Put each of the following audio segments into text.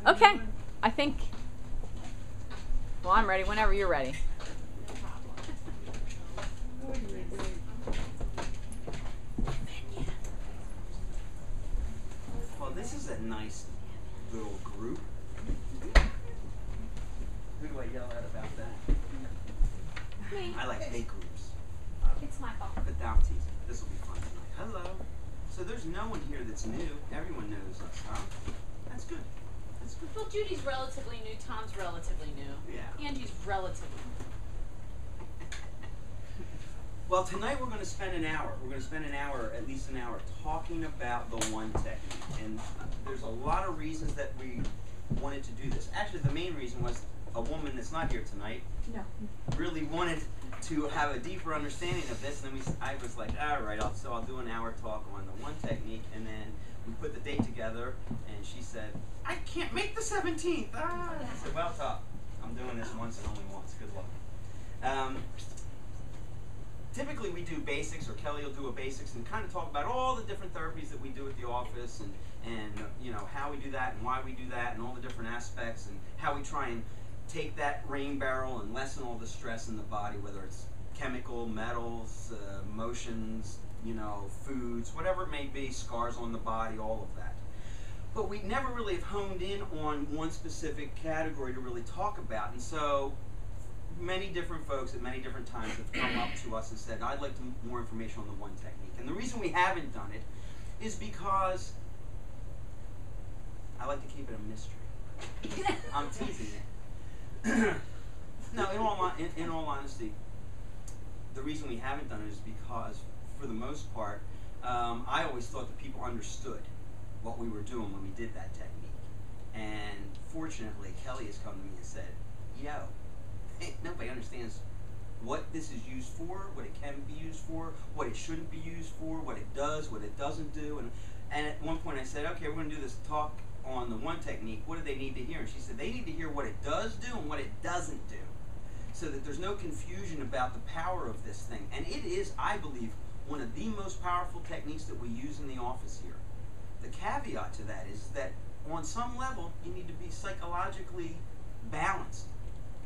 Okay, I think. Well, I'm ready whenever you're ready. Well, this is a nice little group. Who do I yell at about that? Me. I like big groups. It's my fault. But now I'm teasing. This will be fun tonight. Hello. So there's no one here that's new. Everyone knows us, huh? That's good. That's good. Well, Judy's relatively new. Tom's relatively new. Yeah. Angie's relatively new. Well, tonight we're going to spend an hour. We're going to spend an hour, at least an hour, talking about the one technique. And there's a lot of reasons that we wanted to do this. Actually, the main reason was a woman that's not here tonight really wanted to have a deeper understanding of this. And then I was like, all right, so I'll do an hour talk on the one technique. And then we put the date together, and she said, I can't make the 17th. I said, well, tough. I'm doing this once and only once. Good luck. Typically we do basics, or Kelly will do a basics, and kind of talk about all the different therapies that we do at the office, and you know, how we do that and why we do that and all the different aspects, and how we try and take that rain barrel and lessen all the stress in the body, whether it's chemical, metals, emotions, you know, foods, whatever it may be, scars on the body, all of that. But we never really have honed in on one specific category to really talk about, and so many different folks at many different times have come up to us and said, I'd like more information on the one technique. And the reason we haven't done it is because I like to keep it a mystery. I'm teasing it. No, in all honesty, the reason we haven't done it is because, for the most part, I always thought that people understood what we were doing when we did that technique. And fortunately, Kelly has come to me and said, yo, nobody understands what this is used for, what it can be used for, what it shouldn't be used for, what it does, what it doesn't do. And at one point I said, okay, we're going to do this talk on the one technique. What do they need to hear? And she said, they need to hear what it does do and what it doesn't do, so that there's no confusion about the power of this thing. And it is, I believe, one of the most powerful techniques that we use in the office here. The caveat to that is that on some level, you need to be psychologically balanced.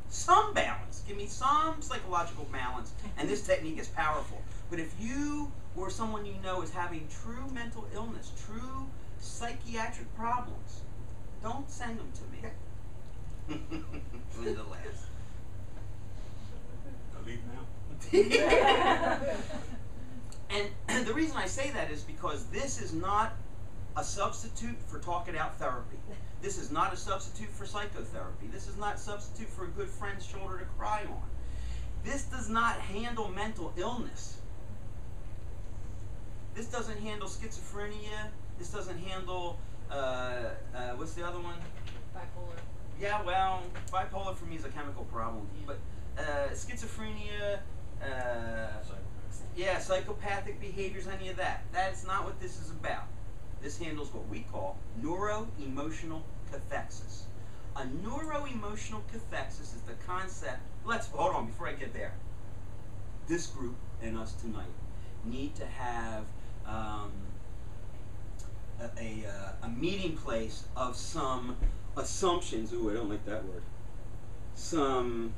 Some balance. Give me some psychological balance, and this technique is powerful. But if you or someone you know is having true mental illness, true psychiatric problems, don't send them to me. Linda laughs. I'll leave now. And the reason I say that is because this is not a substitute for talk it out therapy. This is not a substitute for psychotherapy. This is not a substitute for a good friend's shoulder to cry on. This does not handle mental illness. This doesn't handle schizophrenia. This doesn't handle, what's the other one? Bipolar. Yeah, well, bipolar for me is a chemical problem. But schizophrenia, yeah, psychopathic behaviors, any of that. That's not what this is about. This handles what we call neuro-emotional cathexis. A neuro-emotional cathexis is the concept. Hold on, before I get there. This group and us tonight need to have a meeting place of some assumptions. Ooh, I don't like that word. Some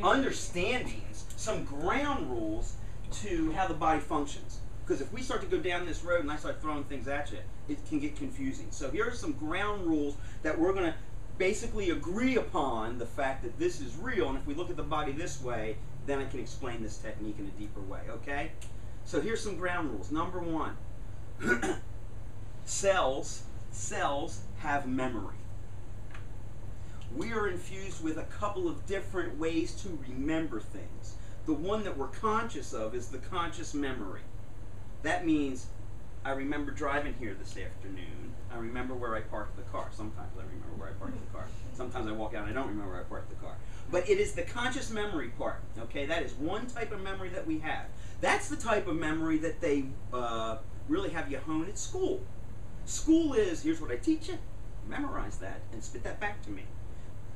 understandings, some ground rules to how the body functions. Because if we start to go down this road and I start throwing things at you, it can get confusing. So here are some ground rules that we're going to basically agree upon the fact that this is real, and if we look at the body this way, then I can explain this technique in a deeper way, okay? So here's some ground rules. Number one, cells have memory. We are infused with a couple of different ways to remember things. The one that we're conscious of is the conscious memory. That means I remember driving here this afternoon. I remember where I parked the car. Sometimes I remember where I parked the car. Sometimes I walk out and I don't remember where I parked the car. But it is the conscious memory part, okay? That is one type of memory that we have. That's the type of memory that they really have you hone at school. School is, here's what I teach you, memorize that and spit that back to me.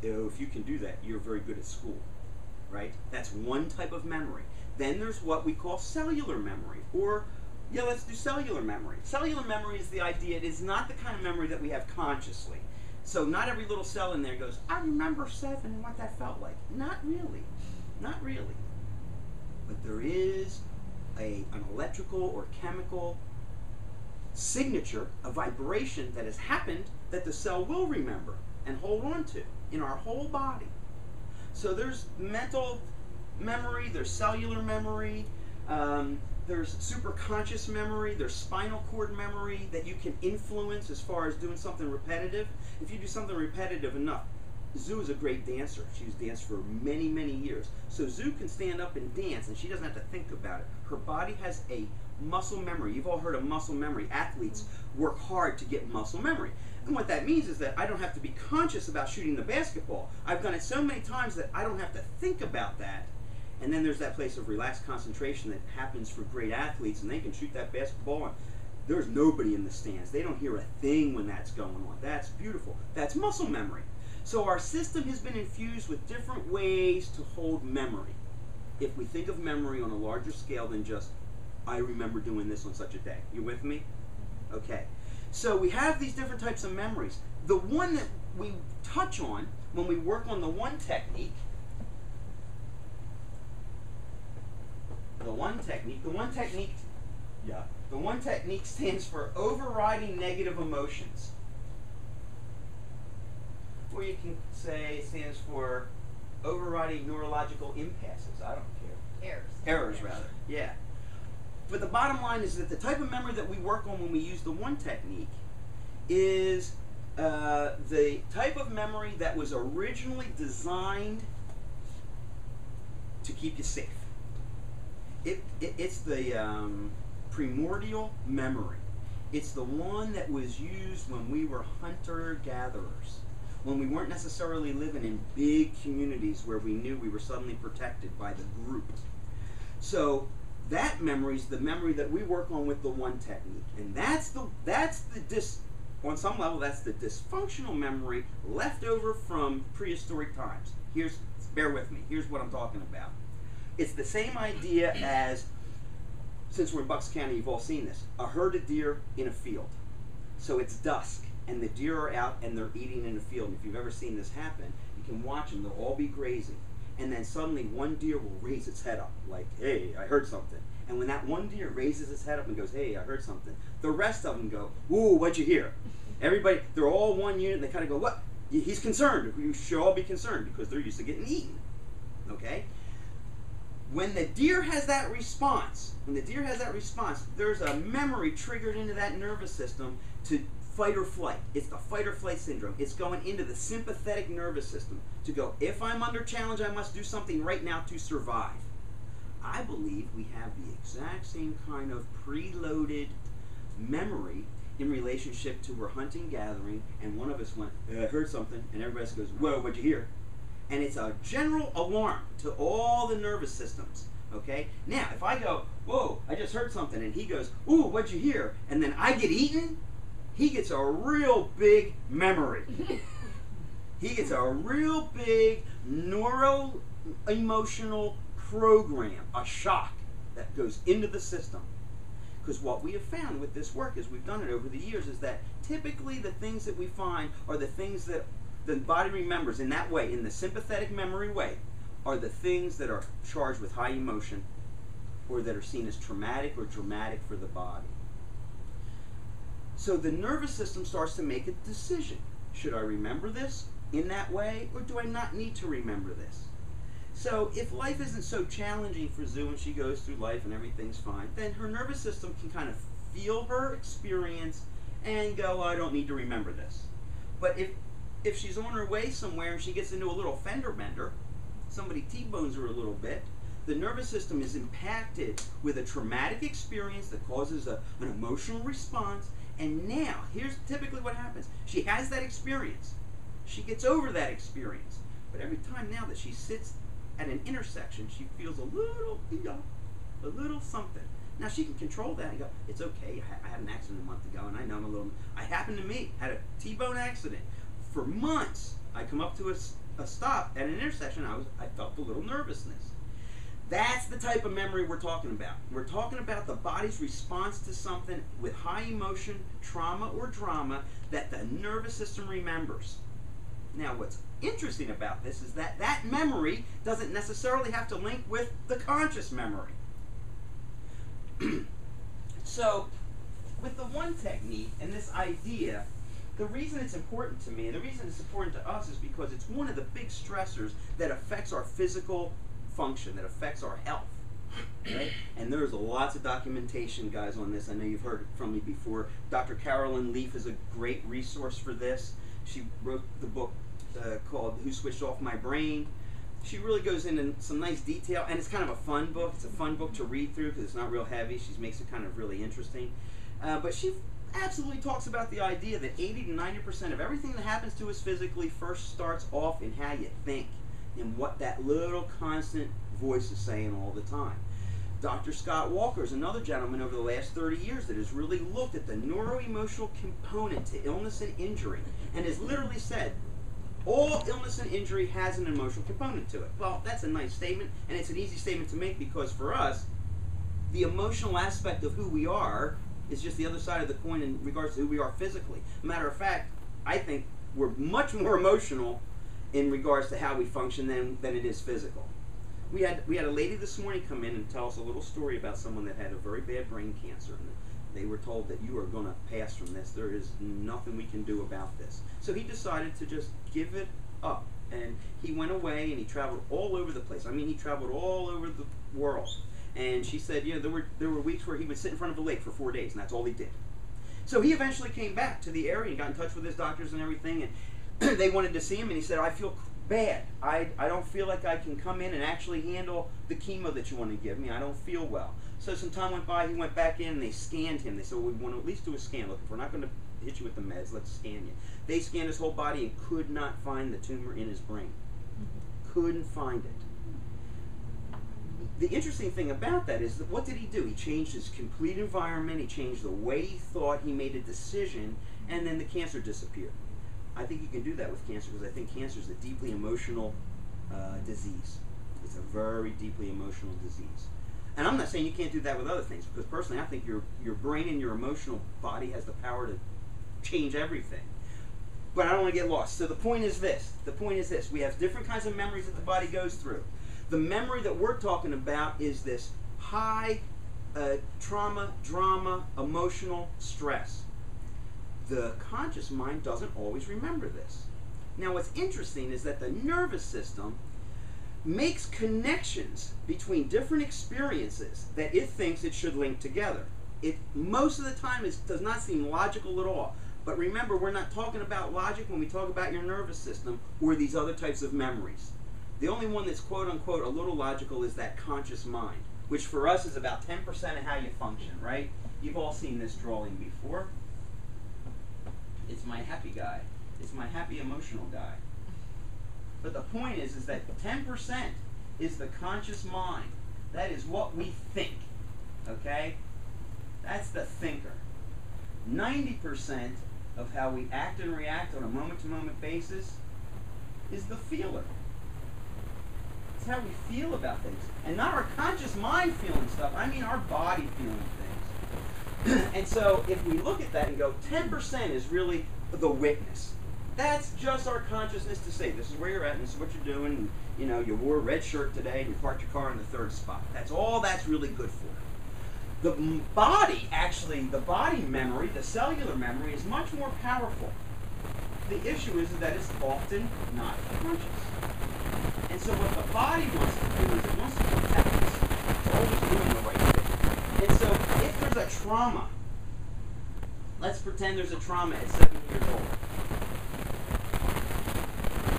If you can do that, you're very good at school, right? That's one type of memory. Then there's what we call cellular memory, or Yeah, let's do cellular memory. Cellular memory is the idea, it is not the kind of memory that we have consciously. So not every little cell in there goes, I remember 7 and what that felt like. Not really. Not really. But there is an electrical or chemical signature, a vibration that has happened that the cell will remember and hold on to in our whole body. So there's mental memory, there's cellular memory, there's superconscious memory, there's spinal cord memory that you can influence as far as doing something repetitive. If you do something repetitive enough, Zoo is a great dancer. She's danced for many, many years. So Zoo can stand up and dance and she doesn't have to think about it. Her body has a muscle memory. You've all heard of muscle memory. Athletes work hard to get muscle memory. And what that means is that I don't have to be conscious about shooting the basketball. I've done it so many times that I don't have to think about that. And then there's that place of relaxed concentration that happens for great athletes, and they can shoot that basketball and there's nobody in the stands. They don't hear a thing when that's going on. That's beautiful. That's muscle memory. So our system has been infused with different ways to hold memory. If we think of memory on a larger scale than just, I remember doing this on such a day. You with me? Okay. So we have these different types of memories. The one that we touch on when we work on the one technique, the one technique stands for overriding negative emotions. Or you can say it stands for overriding neurological impasses. I don't care. Errors, rather. Yeah. But the bottom line is that the type of memory that we work on when we use the one technique is the type of memory that was originally designed to keep you safe. It's the primordial memory. It's the one that was used when we were hunter-gatherers, when we weren't necessarily living in big communities where we knew we were suddenly protected by the group. So that memory is the memory that we work on with the one technique, and on some level that's the dysfunctional memory left over from prehistoric times. Bear with me. Here's what I'm talking about. It's the same idea as, since we're in Bucks County, you've all seen this, a herd of deer in a field. So it's dusk, and the deer are out and they're eating in the field. And if you've ever seen this happen, you can watch them. They'll all be grazing. And then suddenly one deer will raise its head up, like, hey, I heard something. And when that one deer raises its head up and goes, hey, I heard something, the rest of them go, ooh, what'd you hear? Everybody, they're all one unit, and they kind of go, what? He's concerned. You should all be concerned because they're used to getting eaten. Okay? When the deer has that response, there's a memory triggered into that nervous system to fight or flight. It's the fight or flight syndrome. It's going into the sympathetic nervous system to go, if I'm under challenge, I must do something right now to survive. I believe we have the exact same kind of preloaded memory in relationship to we're hunting, gathering, and one of us went, I heard something, and everybody else goes, whoa, what'd you hear? And it's a general alarm to all the nervous systems, okay? Now, if I go, whoa, I just heard something, and he goes, ooh, what'd you hear? And then I get eaten, he gets a real big memory. He gets a real big neuro-emotional program, a shock that goes into the system. Because what we have found with this work, as we've done it over the years, is that typically the things that we find are the things that the body remembers in that way, in the sympathetic memory way, are the things that are charged with high emotion or that are seen as traumatic or dramatic for the body. So the nervous system starts to make a decision. Should I remember this in that way, or do I not need to remember this? So if life isn't so challenging for Zoo and she goes through life and everything's fine, then her nervous system can kind of feel her experience and go, well, I don't need to remember this. But if she's on her way somewhere and she gets into a little fender bender, somebody T-bones her a little bit, the nervous system is impacted with a traumatic experience that causes an emotional response, and now, here's typically what happens. She has that experience. She gets over that experience. But every time now that she sits at an intersection, she feels a little something. Now she can control that and go, it's okay, I had an accident a month ago and I know I'm a little, I happened to me, had a T-bone accident. For months, I come up to a stop at an intersection, I felt a little nervousness. That's the type of memory we're talking about. We're talking about the body's response to something with high emotion, trauma, or drama that the nervous system remembers. Now, what's interesting about this is that that memory doesn't necessarily have to link with the conscious memory. So, with the one technique and this idea, the reason it's important to me and the reason it's important to us is because it's one of the big stressors that affects our physical function, that affects our health. Right? And there's lots of documentation, guys, on this. I know you've heard it from me before. Dr. Carolyn Leaf is a great resource for this. She wrote the book called Who Switched Off My Brain. She really goes into some nice detail, and it's kind of a fun book. It's a fun book to read through because it's not real heavy. She makes it kind of really interesting. But she absolutely talks about the idea that 80 to 90% of everything that happens to us physically first starts off in how you think and what that little constant voice is saying all the time. Dr. Scott Walker is another gentleman over the last 30 years that has really looked at the neuroemotional component to illness and injury and has literally said, all illness and injury has an emotional component to it. Well, that's a nice statement, and it's an easy statement to make because for us, the emotional aspect of who we are is just the other side of the coin in regards to who we are physically. Matter of fact, I think we're much more emotional in regards to how we function than it is physical. We had a lady this morning come in and tell us a little story about someone that had a very bad brain cancer, and they were told that you are going to pass from this. There is nothing we can do about this. So he decided to just give it up, and he went away and he traveled all over the place. I mean, he traveled all over the world. And she said, you know, there were weeks where he would sit in front of a lake for 4 days, and that's all he did. So he eventually came back to the area and got in touch with his doctors and everything, and they wanted to see him, and he said, I feel bad. I don't feel like I can come in and actually handle the chemo that you want to give me. I don't feel well. So some time went by, he went back in and they scanned him. They said, well, we want to at least do a scan. Look, if we're not going to hit you with the meds, let's scan you. They scanned his whole body and could not find the tumor in his brain. Couldn't find it. The interesting thing about that is that what did he do? He changed his complete environment, he changed the way he thought, he made a decision, and then the cancer disappeared. I think you can do that with cancer because I think cancer is a deeply emotional disease. It's a very deeply emotional disease. And I'm not saying you can't do that with other things, because personally I think your brain and your emotional body has the power to change everything. But I don't want to get lost. So the point is this. The point is this. We have different kinds of memories that the body goes through. The memory that we're talking about is this high trauma, drama, emotional stress. The conscious mind doesn't always remember this. Now what's interesting is that the nervous system makes connections between different experiences that it thinks it should link together. It most of the time does not seem logical at all. But remember, we're not talking about logic when we talk about your nervous system or these other types of memories. The only one that's quote-unquote a little logical is that conscious mind, which for us is about 10% of how you function, right? You've all seen this drawing before. It's my happy guy. It's my happy emotional guy. But the point is that 10% is the conscious mind. That is what we think, okay? That's the thinker. 90% of how we act and react on a moment-to-moment basis is the feeler. It's how we feel about things. And not our conscious mind feeling stuff, I mean our body feeling things. And so if we look at that and go, 10% is really the witness. That's just our consciousness to say, this is where you're at and this is what you're doing. And, you know, you wore a red shirt today and you parked your car in the third spot. That's all that's really good for. The body, actually, the body memory, the cellular memory, is much more powerful. The issue is that it's often not conscious. And so what the body wants to do is it wants to protect us. It's always doing the right thing. And so if there's a trauma, let's pretend there's a trauma at 7 years old.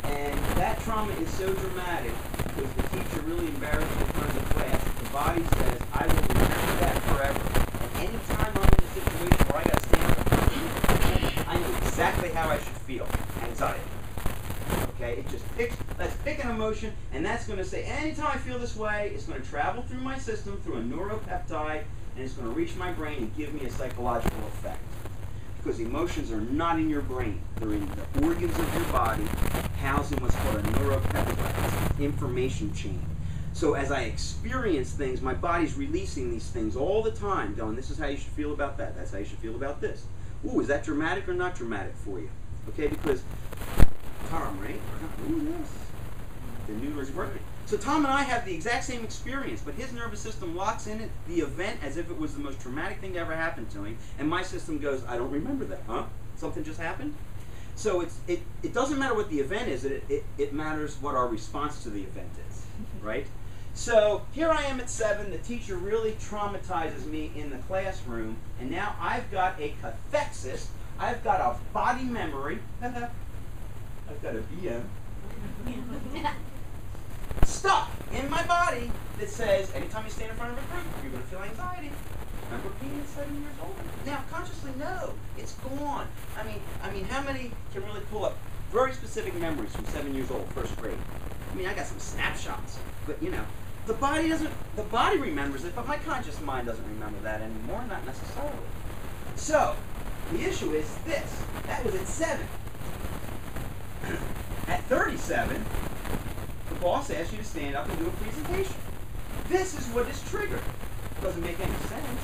And that trauma is so dramatic because the teacher really embarrassed in front of the class. The body says, I will remember that forever. And anytime I'm in a situation where I got to stand up, I know exactly how I should feel. Anxiety. Okay, it just picks, let's pick an emotion, and that's going to say, anytime I feel this way, it's going to travel through my system, through a neuropeptide, and it's going to reach my brain and give me a psychological effect. Because emotions are not in your brain. They're in the organs of your body, housing what's called a neuropeptide, information chain. So as I experience things, my body's releasing these things all the time, going, this is how you should feel about that. That's how you should feel about this. Ooh, is that dramatic or not dramatic for you? Okay, because Tom, right? Ooh, yes. The noodle is working. So Tom and I have the exact same experience, but his nervous system locks in it the event as if it was the most traumatic thing that ever happened to him, and my system goes, I don't remember that, huh? Something just happened? So it doesn't matter what the event is, it matters what our response to the event is, right? So here I am at 7, the teacher really traumatizes me in the classroom, and now I've got a cathexis, I've got a body memory, I've got a VM, stuck in my body that says, anytime you stand in front of a group, you're going to feel anxiety. Remember being 7 years old? Now, consciously, no, it's gone. I mean, how many can really pull up very specific memories from 7 years old, first grade? I mean, I got some snapshots, but you know, the body remembers it, but my conscious mind doesn't remember that anymore, not necessarily. So, the issue is this. That was at 7. At 37, the boss asks you to stand up and do a presentation. This is what is triggered. Doesn't make any sense.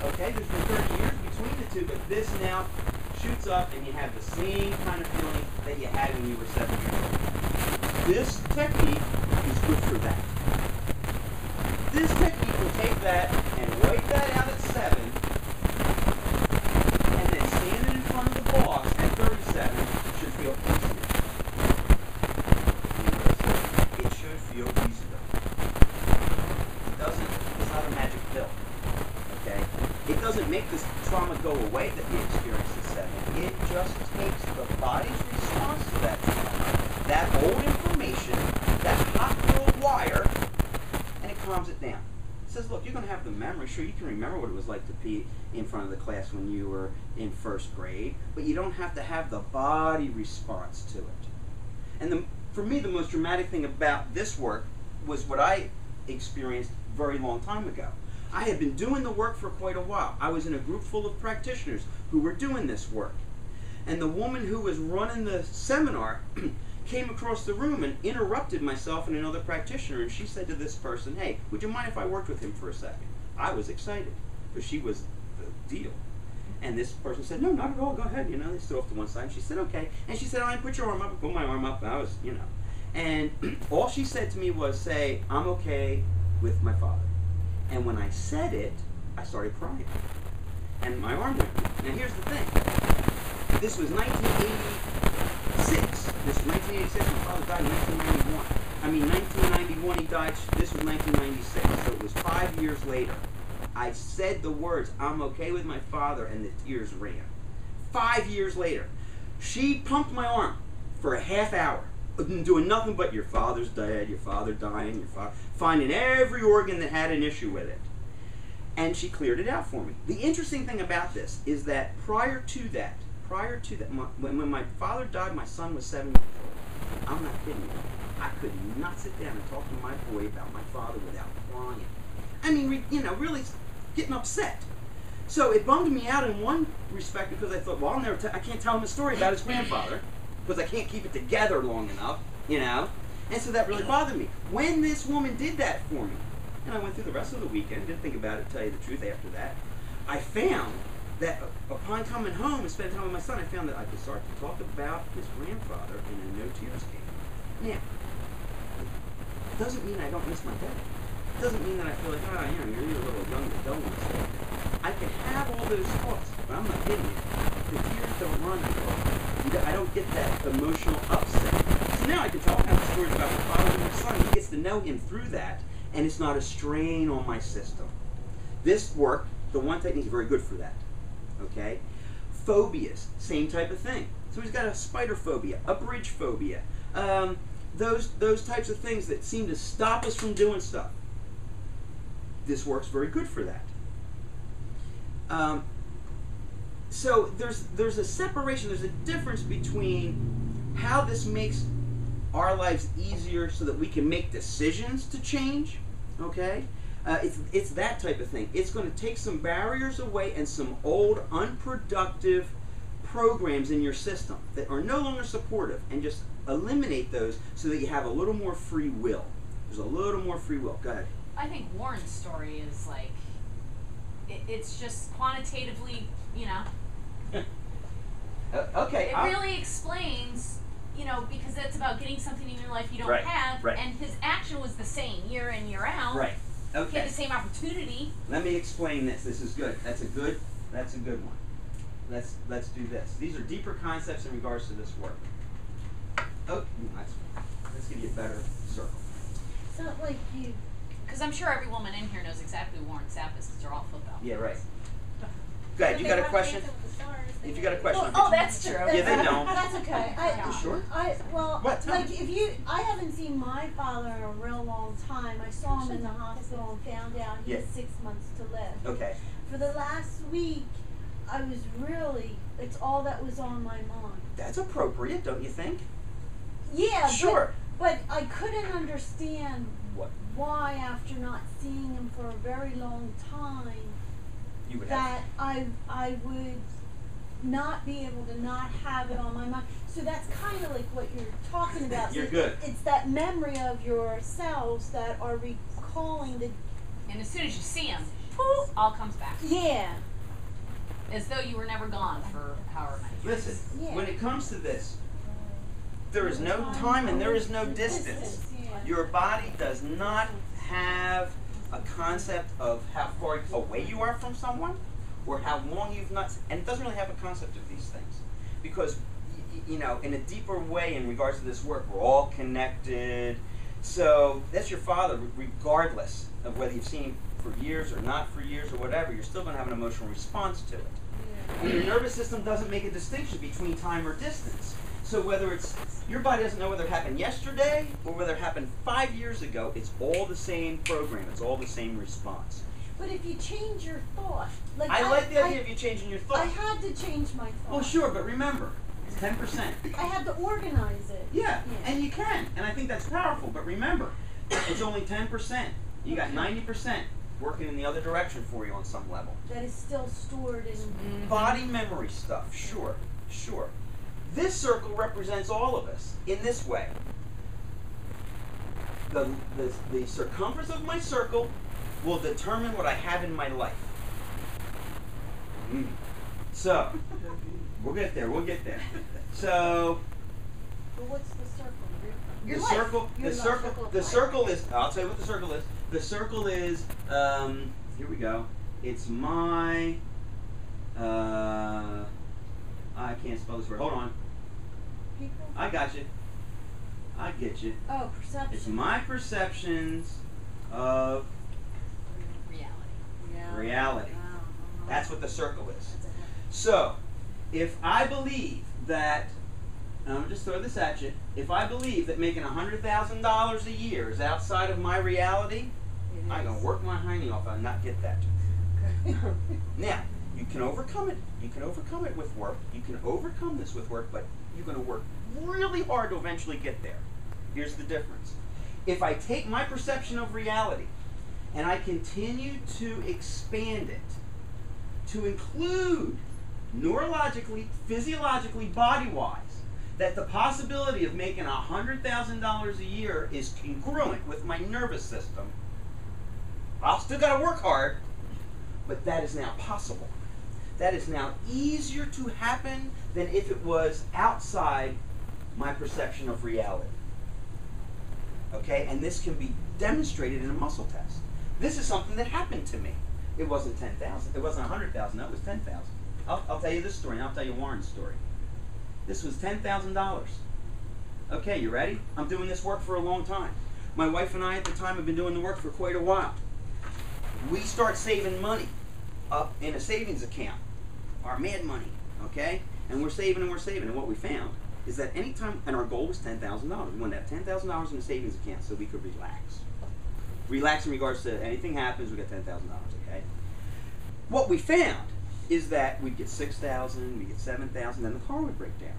Okay, there's been 30 years between the two, but this now shoots up and you have the same kind of feeling that you had when you were 7 years old. This technique is good for that. This technique will take that and wipe that out at 7, and then standing in front of the boss at 37 should feel easier. It should feel easier. It's not a magic pill. Okay? It doesn't make this trauma go away that we experienced at 7. It just takes the body's response to that trauma, that old information, that hot little wire, and it calms it down. It says, look, you're going to have the memory. Sure, you can remember what it was like to be in front of the class when you were in first grade, but you don't have to have the body response to it. And for me, the most dramatic thing about this work was what I experienced a very long time ago. I had been doing the work for quite a while. I was in a group full of practitioners who were doing this work. And the woman who was running the seminar came across the room and interrupted myself and another practitioner, and she said to this person, hey, would you mind if I worked with him for a second? I was excited, because she was the deal. And this person said, no, not at all, go ahead. You know, they stood off to one side, and she said, okay. And she said, all right, put your arm up. I put my arm up, and I was, you know. And all she said to me was, say, I'm okay with my father. And when I said it, I started crying. And my arm went. Now here's the thing. This was 1986. This was 1986. My father died in 1991. I mean, 1991 he died. This was 1996. So it was 5 years later. I said the words, I'm okay with my father, and the tears ran. 5 years later. She pumped my arm for a half hour, doing nothing but your father's dead, your father dying, your father, finding every organ that had an issue with it. And she cleared it out for me. The interesting thing about this is that prior to that, when my father died, my son was 7 years old. I'm not kidding you. I could not sit down and talk to my boy about my father without crying. I mean, you know, really getting upset. So it bummed me out in one respect because I thought, well, I can't tell him a story about his grandfather because I can't keep it together long enough, you know. And so that really bothered me. When this woman did that for me, and I went through the rest of the weekend, didn't think about it, to tell you the truth, after that, I found that upon coming home and spending time with my son, I found that I could start to talk about his grandfather and then no tears came. Now, it doesn't mean I don't miss my dad. It doesn't mean that I feel like, oh, you know, you're a little young and don't want to say it. I can have all those thoughts, but I'm not kidding you. The tears don't run anymore. I don't get that emotional upset. So now I can tell him stories about my father and my son. He gets to know him through that, and it's not a strain on my system. This work, the one technique is very good for that. Okay? Phobias, same type of thing. So he's got a spider phobia, a bridge phobia, those types of things that seem to stop us from doing stuff. This works very good for that. So there's a separation, there's a difference between how this makes our lives easier so that we can make decisions to change, okay? It's that type of thing. It's going to take some barriers away and some old, unproductive programs in your system that are no longer supportive, and just eliminate those so that you have a little more free will, There's a little more free will. Go ahead. I think Warren's story is like, it's just quantitatively, you know. Okay. It really explains, you know, because that's about getting something in your life you don't Right, have, right. and his action was the same year in, year out. Right. He Okay. had the same opportunity. Let me explain this. This is good. That's a good one. Let's do this. These are deeper concepts in regards to this work. Oh, let's give you a better circle. It's not like you. Because I'm sure every woman in here knows exactly who Warren Sapp is, because they're all football. Yeah, right. Go ahead. You got a question? If you got a question, Oh, that's true. Yeah, they know. That's okay. You sure? Well, Tell like me. if you, I haven't seen my father in a real long time. I saw him in the hospital and found out he had Yeah. 6 months to live. Okay. For the last week, I was really, it's all that was on my mind. That's appropriate, don't you think? Yeah, Sure. But I couldn't understand What? why, after not seeing him for a very long time, You would have. that I would not be able to not have it on my mind. So that's kind of like what you're talking about. You're good. It's that memory of your cells that are recalling the. And as soon as you see him, poof, all comes back. Yeah. As though you were never gone for however many years. Listen, Yeah. when it comes to this, there is no time and there is no distance. Yeah. Your body does not have a concept of how far away you are from someone or how long you've not, and it doesn't really have a concept of these things. Because, you know, in a deeper way in regards to this work, we're all connected. So that's your father, regardless of whether you've seen him for years or not for years or whatever, you're still going to have an emotional response to it. And your nervous system doesn't make a distinction between time or distance. So whether it's, your body doesn't know whether it happened yesterday or whether it happened 5 years ago, it's all the same program, it's all the same response. But if you change your thought, like I like the idea of you changing your thought. I had to change my thought. Well, sure, but remember, it's 10%. I had to organize it. Yeah, and you can, and I think that's powerful, but remember, it's only 10%. You got 90% working in the other direction for you on some level. That is still stored in. Body memory stuff, sure, sure. This circle represents all of us in this way. The circumference of my circle will determine what I have in my life. So, we'll get there, So, But what's the circle? Your the life. circle, Your the life. circle, the circle is, I'll tell you what the circle is. The circle is, here we go. It's my, I can't spell this word. Hold on. People? I got you. I get you. Oh, perception. It's my perceptions of reality. That's what the circle is. So, if I believe that, and I'm going to just throw this at you, if I believe that making $100,000 a year is outside of my reality, I'm going to work my hiney off and not get that. Now, you can overcome it. You can overcome it with work. You can overcome this with work, but you're going to work really hard to eventually get there. Here's the difference. If I take my perception of reality and I continue to expand it to include neurologically, physiologically, body-wise, that the possibility of making $100,000 a year is congruent with my nervous system, I'll still got to work hard, but that is now possible. That is now easier to happen than if it was outside my perception of reality. Okay, and this can be demonstrated in a muscle test. This is something that happened to me. It wasn't 10,000. It wasn't 100,000. That was 10,000. I'll tell you this story, and I'll tell you Warren's story. This was $10,000. Okay, you ready? I'm doing this work for a long time. My wife and I at the time have been doing the work for quite a while. We start saving money up in a savings account, our mad money, okay? And we're saving and we're saving. And what we found is that anytime, and our goal was $10,000. We wanted to have $10,000 in a savings account so we could relax. Relax in regards to anything happens, we got $10,000, okay? What we found is that we'd get $6,000, we'd get $7,000, then the car would break down.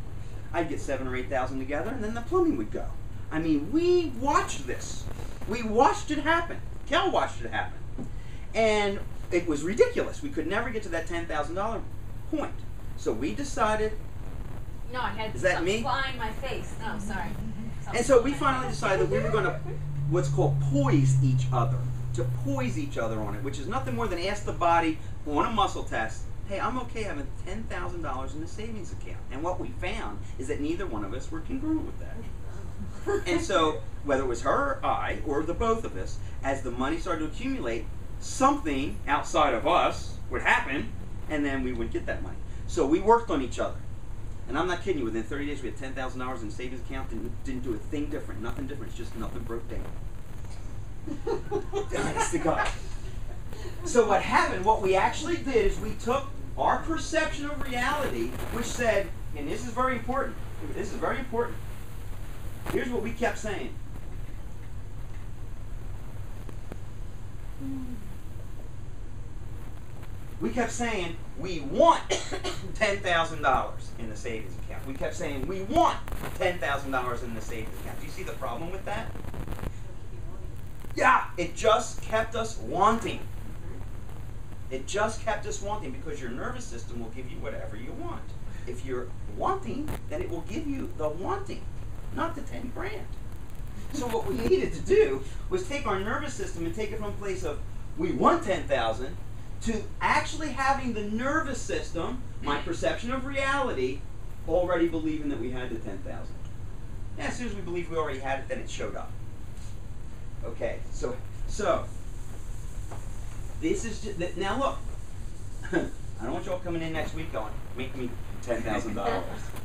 I'd get $7,000 or $8,000 together, and then the plumbing would go. I mean, we watched this. We watched it happen. Kel watched it happen. And it was ridiculous. We could never get to that $10,000 point. So we decided. No, I had Is that something me? fly in my face. No, sorry. And so we finally decided that we were going to what's called poise each other, to poise each other on it, which is nothing more than ask the body on a muscle test, hey, I'm okay having $10,000 in the savings account. And what we found is that neither one of us were congruent with that. And so, whether it was her or I, or the both of us, as the money started to accumulate, something outside of us would happen, and then we would get that money. So we worked on each other. And I'm not kidding you, within 30 days we had $10,000 in the savings account, didn't do a thing different, nothing different, it's just nothing broke down. Honest to God. So what happened, what we actually did is we took our perception of reality, which said, and this is very important, here's what we kept saying. We kept saying, we want $10,000 in the savings account. We kept saying, we want $10,000 in the savings account. Do you see the problem with that? Yeah, it just kept us wanting. It just kept us wanting because your nervous system will give you whatever you want. If you're wanting, then it will give you the wanting, not the 10 grand. So what we needed to do was take our nervous system and take it from a place of, we want 10,000, to actually having the nervous system, my perception of reality, already believing that we had the 10,000. Yeah, as soon as we believed we already had it, then it showed up. Okay, so this is just, now look, I don't want you all coming in next week going, make me $10,000.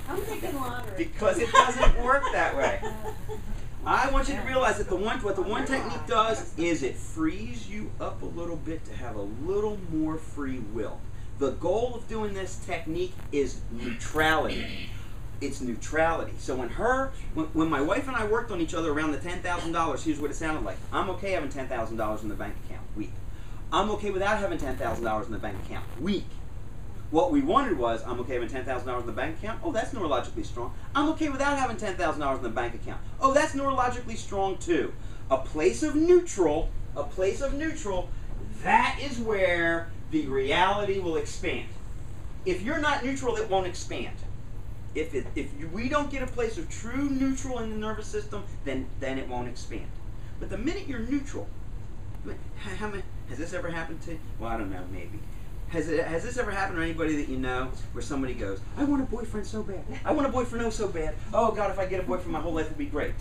I'm thinking lottery. Because it doesn't work that way. I want you to realize that what the one technique does is it frees you up a little bit to have a little more free will. The goal of doing this technique is neutrality. It's neutrality. So when my wife and I worked on each other around the $10,000, here's what it sounded like. I'm okay having $10,000 in the bank account, weak. I'm okay without having $10,000 in the bank account, weak. What we wanted was, I'm okay having $10,000 in the bank account. Oh, that's neurologically strong. I'm okay without having $10,000 in the bank account. Oh, that's neurologically strong too. A place of neutral, that is where the reality will expand. If you're not neutral, it won't expand. We don't get a place of true neutral in the nervous system, then it won't expand. But the minute you're neutral, has this ever happened to you? Well, I don't know, maybe. Has this ever happened to anybody that you know where somebody goes, I want a boyfriend so bad. I want a boyfriend oh so bad. Oh God, if I get a boyfriend, my whole life will be great.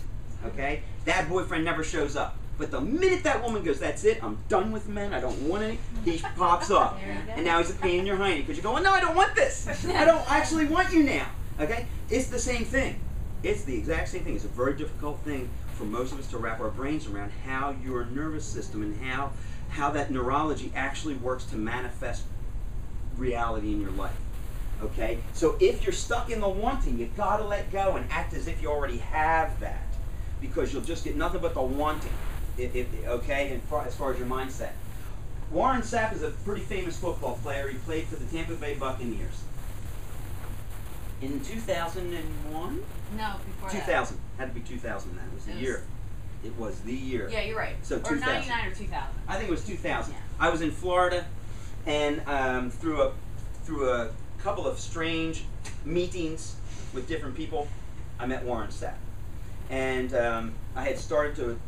Okay? That boyfriend never shows up. But the minute that woman goes, that's it, I'm done with men, I don't want any, he pops up. And now he's a pain in your hiney because you're going, no, I don't want this. I don't actually want you now. Okay? It's the same thing. It's the exact same thing. It's a very difficult thing for most of us to wrap our brains around how your nervous system and how that neurology actually works to manifest reality in your life. Okay? So if you're stuck in the wanting, you've got to let go and act as if you already have that, because you'll just get nothing but the wanting. Okay? As far as your mindset. Warren Sapp is a pretty famous football player. He played for the Tampa Bay Buccaneers. In 2001? No, before 2000. Had to be 2000 then. It was the year. It was the year. Yeah, you're right. So or 2000. 99 or 2000. I think it was 2000. Yeah. I was in Florida, and through a couple of strange meetings with different people, I met Warren Sapp. And I had started to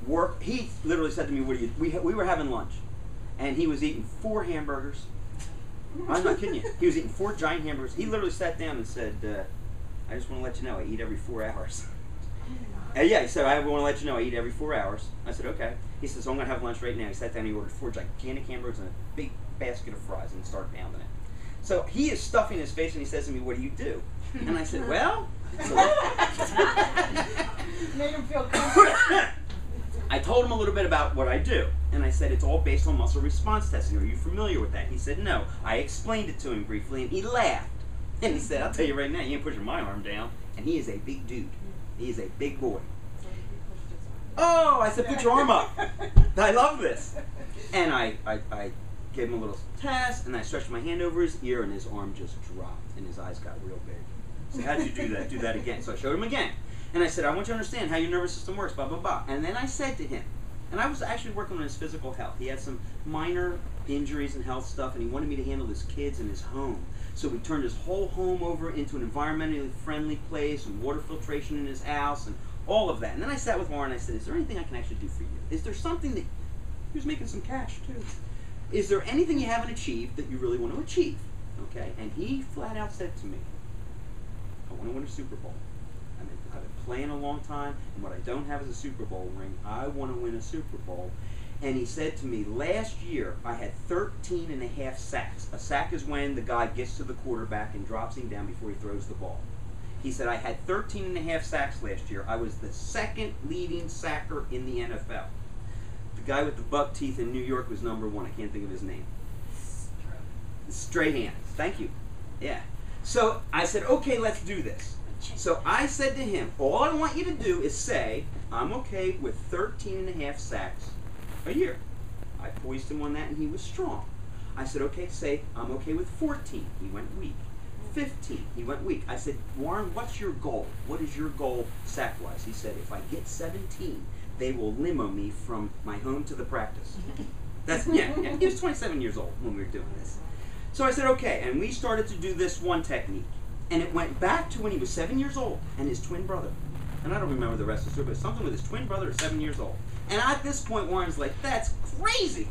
work. He literally said to me, "What do you?" We were having lunch, and he was eating 4 hamburgers. I'm not kidding you. He was eating 4 giant hamburgers. He literally sat down and said, I just want to let you know I eat every 4 hours. Yeah, he said, I want to let you know I eat every 4 hours. I said, okay. He said, so I'm going to have lunch right now. He sat down and he ordered 4 gigantic hamburgers and a big basket of fries and started pounding it. So he is stuffing his face and he says to me, what do you do? And I said, well. Made him feel comfortable. I told him a little bit about what I do, and I said it's all based on muscle response testing. Are you familiar with that? He said no. I explained it to him briefly, and he laughed. And he said, I'll tell you right now, you ain't pushing my arm down. And he is a big dude. He is a big boy. Oh, I said, put your arm up. I love this. And I gave him a little test, and I stretched my hand over his ear, and his arm just dropped, and his eyes got real big. So how did you do that? Do that again. So I showed him again. And I said, I want you to understand how your nervous system works, blah, blah, blah. And then I said to him, and I was actually working on his physical health. He had some minor injuries and health stuff, and he wanted me to handle his kids and his home. So we turned his whole home over into an environmentally friendly place, and water filtration in his house, and all of that. And then I sat with Warren and I said, is there anything I can actually do for you? Is there something that, he was making some cash too. Is there anything you haven't achieved that you really want to achieve? Okay, and he flat out said to me, I want to win a Super Bowl. I've been playing a long time, and what I don't have is a Super Bowl ring. I want to win a Super Bowl. And he said to me, last year I had 13 and a half sacks. A sack is when the guy gets to the quarterback and drops him down before he throws the ball. He said, I had 13 and a half sacks last year. I was the second leading sacker in the NFL. The guy with the buck teeth in New York was number one. I can't think of his name. Strahan. Thank you. Yeah. So I said, okay, let's do this. So I said to him, all I want you to do is say, I'm okay with 13 and a half sacks a year. I poised him on that and he was strong. I said, okay, say, I'm okay with 14. He went weak. 15. He went weak. I said, Warren, what's your goal? What is your goal sack-wise? He said, if I get 17, they will limo me from my home to the practice. That's, yeah. He was 27 years old when we were doing this. So I said, okay, and we started to do this one technique. And it went back to when he was 7 years old and his twin brother. And I don't remember the rest of the story, but something with his twin brother at 7 years old. And at this point, Warren's like, that's crazy.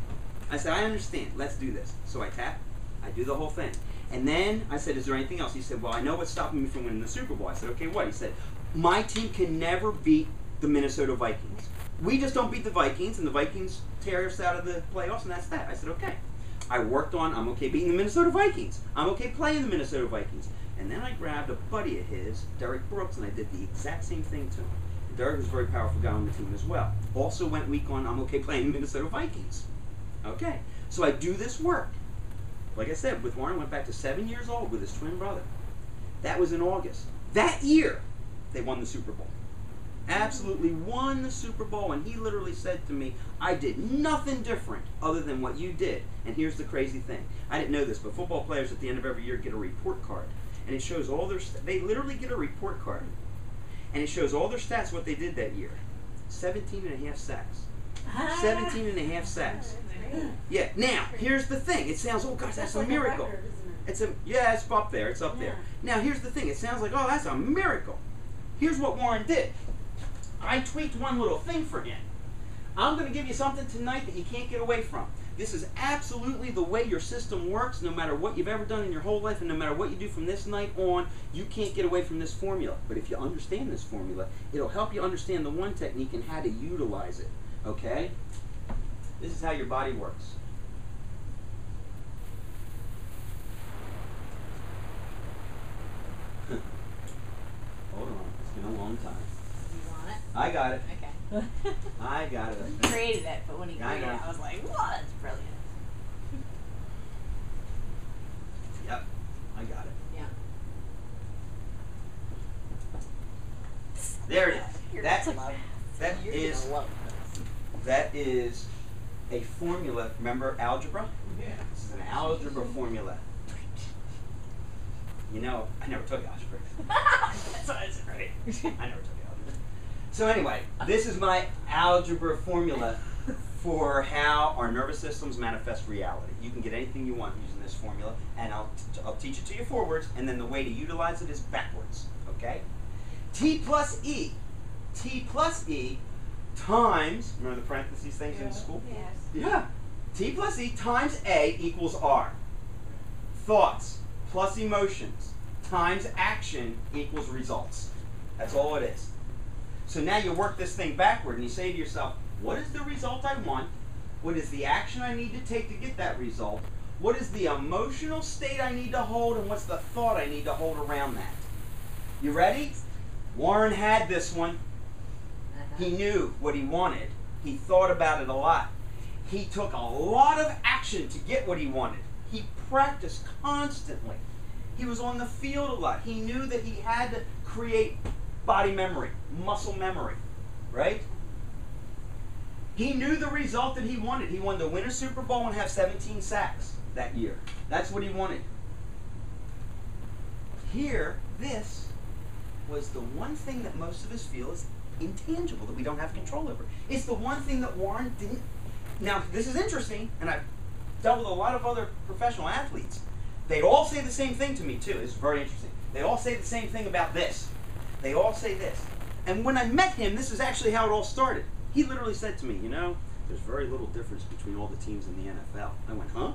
I said, I understand. Let's do this. So I tap. I do the whole thing. And then I said, is there anything else? He said, well, I know what's stopping me from winning the Super Bowl. I said, okay, what? He said, my team can never beat the Minnesota Vikings. We just don't beat the Vikings, and the Vikings tear us out of the playoffs, and that's that. I said, okay. I worked on, I'm okay beating the Minnesota Vikings. I'm okay playing the Minnesota Vikings. And then I grabbed a buddy of his, Derek Brooks, and I did the exact same thing to him. Derek was a very powerful guy on the team as well. Also went weak on, I'm okay playing the Minnesota Vikings. Okay. So I do this work. Like I said, with Warren, went back to 7 years old with his twin brother. That was in August. That year, they won the Super Bowl. Absolutely won the Super Bowl, and he literally said to me, I did nothing different other than what you did. And here's the crazy thing. I didn't know this, but football players at the end of every year get a report card. And it shows all their, they literally get a report card. And it shows all their stats, what they did that year. 17 and a half sacks. 17 and a half sacks. Yeah. Now, here's the thing. It sounds, oh gosh, that's a miracle. It's yeah, it's up there. It's up there. Now, here's the thing. It sounds like, oh, that's a miracle. Here's what Warren did. I tweaked one little thing for him. I'm going to give you something tonight that you can't get away from. This is absolutely the way your system works, no matter what you've ever done in your whole life, and no matter what you do from this night on, you can't get away from this formula. But if you understand this formula, it'll help you understand the one technique and how to utilize it. Okay? This is how your body works. Hold on. It's been a long time. You want it? I got it. Okay. I got it. He created it, but when he created it, I was like, "What? That's brilliant." Yep, I got it. Yeah. There it is. You're That gonna love that is a formula. Remember algebra? Yeah. This is an algebra formula. You know, I never took algebra. That's what I said. Right? I never took algebra. So anyway, this is my algebra formula for how our nervous systems manifest reality. You can get anything you want using this formula, and I'll teach it to you forwards, and then the way to utilize it is backwards. Okay? T plus E times, remember the parentheses things in school? Yes. Yeah. T plus E times A equals R. Thoughts plus emotions times action equals results. That's all it is. So now you work this thing backward and you say to yourself, what is the result I want? What is the action I need to take to get that result? What is the emotional state I need to hold, and what's the thought I need to hold around that? You ready? Warren had this one. He knew what he wanted. He thought about it a lot. He took a lot of action to get what he wanted. He practiced constantly. He was on the field a lot. He knew that he had to create body memory, muscle memory, right? He knew the result that he wanted. He wanted to win a Super Bowl and have 17 sacks that year. That's what he wanted. Here, this was the one thing that most of us feel is intangible, that we don't have control over. It's the one thing that Warren didn't. Now, this is interesting, and I've dealt with a lot of other professional athletes. They all say the same thing to me, too. It's very interesting. They all say the same thing about this. They all say this. And when I met him, this is actually how it all started. He literally said to me, you know, there's very little difference between all the teams in the NFL. I went, huh?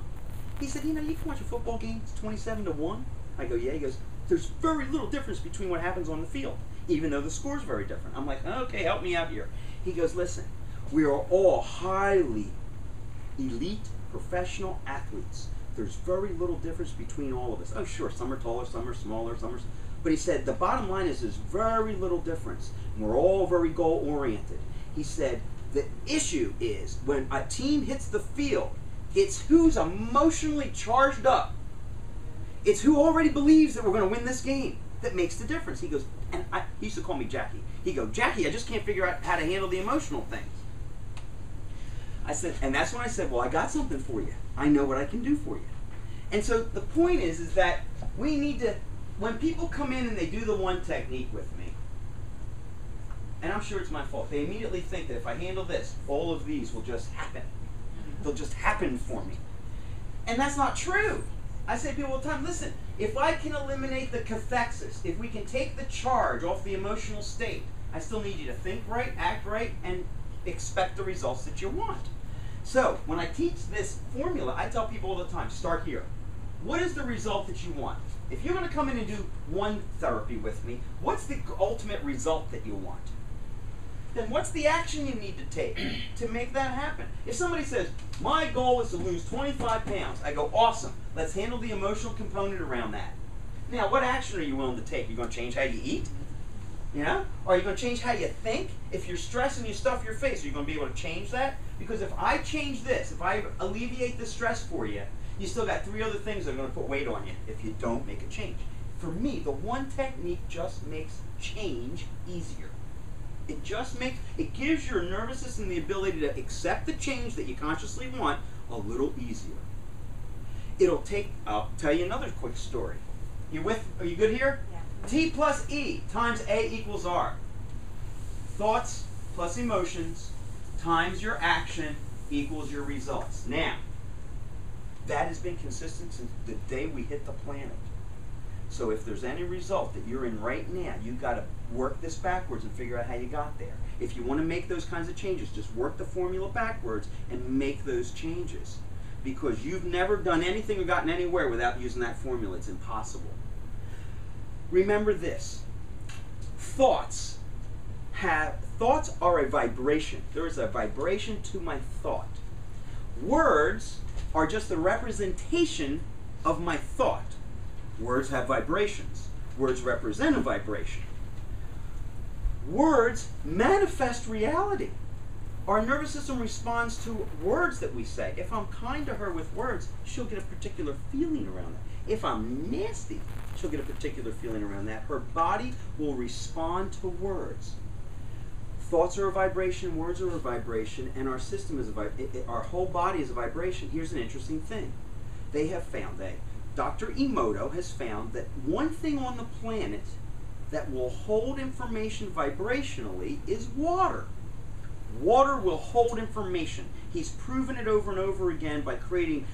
He said, you know, you can watch a football game, it's 27-1. I go, yeah. He goes, there's very little difference between what happens on the field, even though the score's very different. I'm like, okay, help me out here. He goes, listen, we are all highly elite professional athletes. There's very little difference between all of us. Oh, sure, some are taller, some are smaller, some are... But he said, the bottom line is there's very little difference. And we're all very goal-oriented. He said, the issue is when a team hits the field, it's who's emotionally charged up. It's who already believes that we're going to win this game that makes the difference. He goes, and he used to call me Jackie. He goes, Jackie, I just can't figure out how to handle the emotional things. I said, and that's when I said, well, I got something for you. I know what I can do for you. And so the point is that we need to, when people come in and they do the one technique with me, and I'm sure it's my fault, they immediately think that if I handle this, all of these will just happen. They'll just happen for me. And that's not true. I say to people all the time, listen, if I can eliminate the cathexis, if we can take the charge off the emotional state, I still need you to think right, act right, and expect the results that you want. So, when I teach this formula, I tell people all the time, start here. What is the result that you want? If you're going to come in and do one therapy with me, what's the ultimate result that you want? Then what's the action you need to take to make that happen? If somebody says, my goal is to lose 25 pounds, I go, awesome. Let's handle the emotional component around that. Now, what action are you willing to take? You're going to change how you eat? You know? Or are you going to change how you think? If you're stressed and you stuff your face, are you going to be able to change that? Because if I change this, if I alleviate the stress for you, you still got 3 other things that are going to put weight on you if you don't make a change. For me, the one technique just makes change easier. It just makes, it gives your nervous system the ability to accept the change that you consciously want a little easier. It'll take, I'll tell you another quick story. You with, are you good here? Yeah. T plus E times A equals R. Thoughts plus emotions times your action equals your results. Now, that has been consistent since the day we hit the planet. So if there's any result that you're in right now, you've got to work this backwards and figure out how you got there. If you want to make those kinds of changes, just work the formula backwards and make those changes. Because you've never done anything or gotten anywhere without using that formula. It's impossible. Remember this. Thoughts are a vibration. There is a vibration to my thought. Words are just the representation of my thought. Words have vibrations. Words represent a vibration. Words manifest reality. Our nervous system responds to words that we say. If I'm kind to her with words, she'll get a particular feeling around that. If I'm nasty, she'll get a particular feeling around that. Her body will respond to words. Thoughts are a vibration, words are a vibration, and our system is a vibration. Our whole body is a vibration. Here's an interesting thing. They have found, Dr. Emoto has found that one thing on the planet that will hold information vibrationally is water. Water will hold information. He's proven it over and over again by creating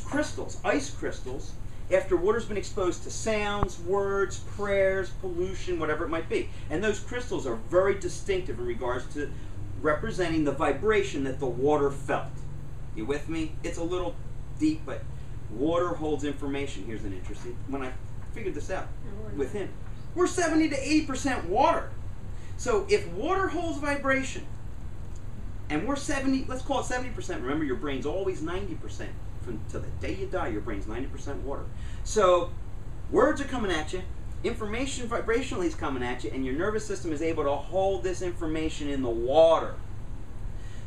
crystals, ice crystals, after water's been exposed to sounds, words, prayers, pollution, whatever it might be. And those crystals are very distinctive in regards to representing the vibration that the water felt. You with me? It's a little deep, but water holds information. Here's an interesting, when I figured this out with him, we're 70 to 80% water. So if water holds vibration, and we're 70, let's call it 70%. Remember, your brain's always 90%. From till the day you die, your brain's 90% water. So words are coming at you, information vibrationally is coming at you, and your nervous system is able to hold this information in the water.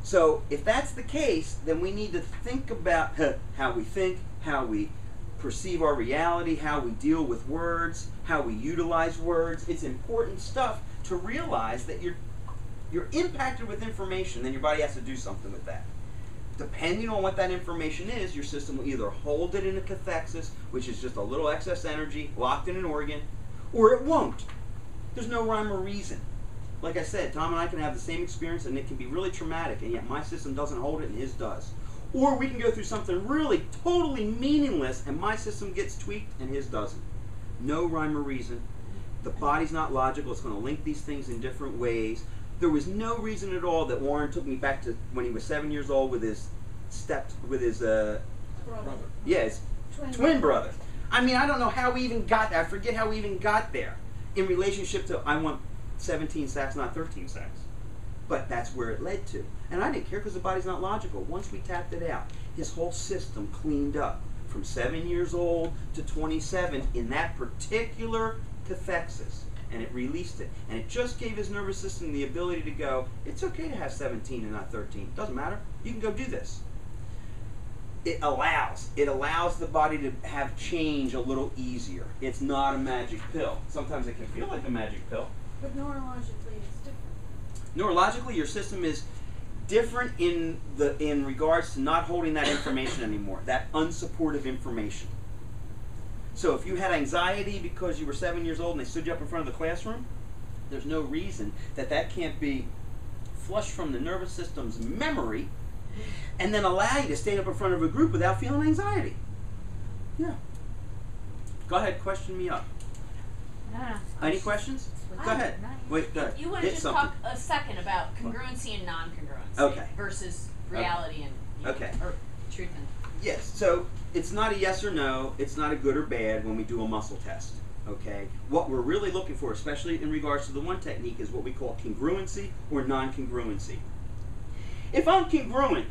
So if that's the case, then we need to think about how we think, how we perceive our reality, how we deal with words, how we utilize words. It's important stuff to realize that you're impacted with information, then your body has to do something with that. Depending on what that information is, your system will either hold it in a cathexis, which is just a little excess energy locked in an organ, or it won't. There's no rhyme or reason. Like I said, Tom and I can have the same experience and it can be really traumatic, and yet my system doesn't hold it and his does. Or we can go through something really totally meaningless and my system gets tweaked and his doesn't. No rhyme or reason. The body's not logical. It's going to link these things in different ways. There was no reason at all that Warren took me back to when he was 7 years old with his Brother. yeah, his twin brother. I mean, I don't know how we even got there. I forget how we even got there in relationship to I want 17 sacks, not 13 sacks. But that's where it led to. And I didn't care because the body's not logical. Once we tapped it out, his whole system cleaned up from 7 years old to 27 in that particular cathexis. And it released it. And it just gave his nervous system the ability to go, it's okay to have 17 and not 13. Doesn't matter. You can go do this. It allows the body to have change a little easier. It's not a magic pill. Sometimes it can feel like a magic pill. But neurologically, it's different. Neurologically, your system is different in regards to not holding that information anymore, that unsupportive information. So if you had anxiety because you were 7 years old and they stood you up in front of the classroom, there's no reason that that can't be flushed from the nervous system's memory and then allow you to stand up in front of a group without feeling anxiety. Yeah. Go ahead, question me up. No. Any questions? Go ahead. Wait, go ahead. You want to Hit just something. talk a second about congruency and non-congruency Okay. versus reality and Okay. or truth and Yes, so it's not a yes or no, it's not a good or bad when we do a muscle test, okay? What we're really looking for, especially in regards to the one technique, is what we call congruency or non-congruency. If I'm congruent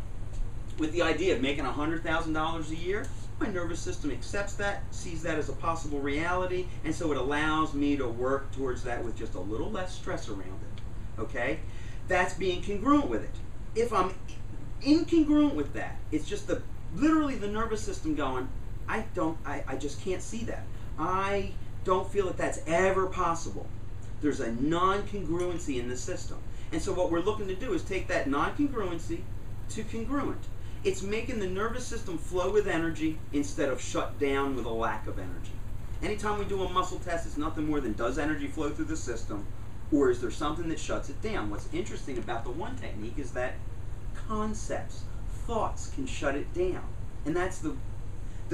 with the idea of making $100,000 a year, my nervous system accepts that, sees that as a possible reality, and so it allows me to work towards that with just a little less stress around it, okay? That's being congruent with it. If I'm incongruent with that, it's just literally the nervous system going, I just can't see that. I don't feel that that's ever possible. There's a non-congruency in the system. And so what we're looking to do is take that non-congruency to congruent. It's making the nervous system flow with energy instead of shut down with a lack of energy. Anytime we do a muscle test, it's nothing more than does energy flow through the system, or is there something that shuts it down? What's interesting about the one technique is that concepts, thoughts can shut it down. And that's the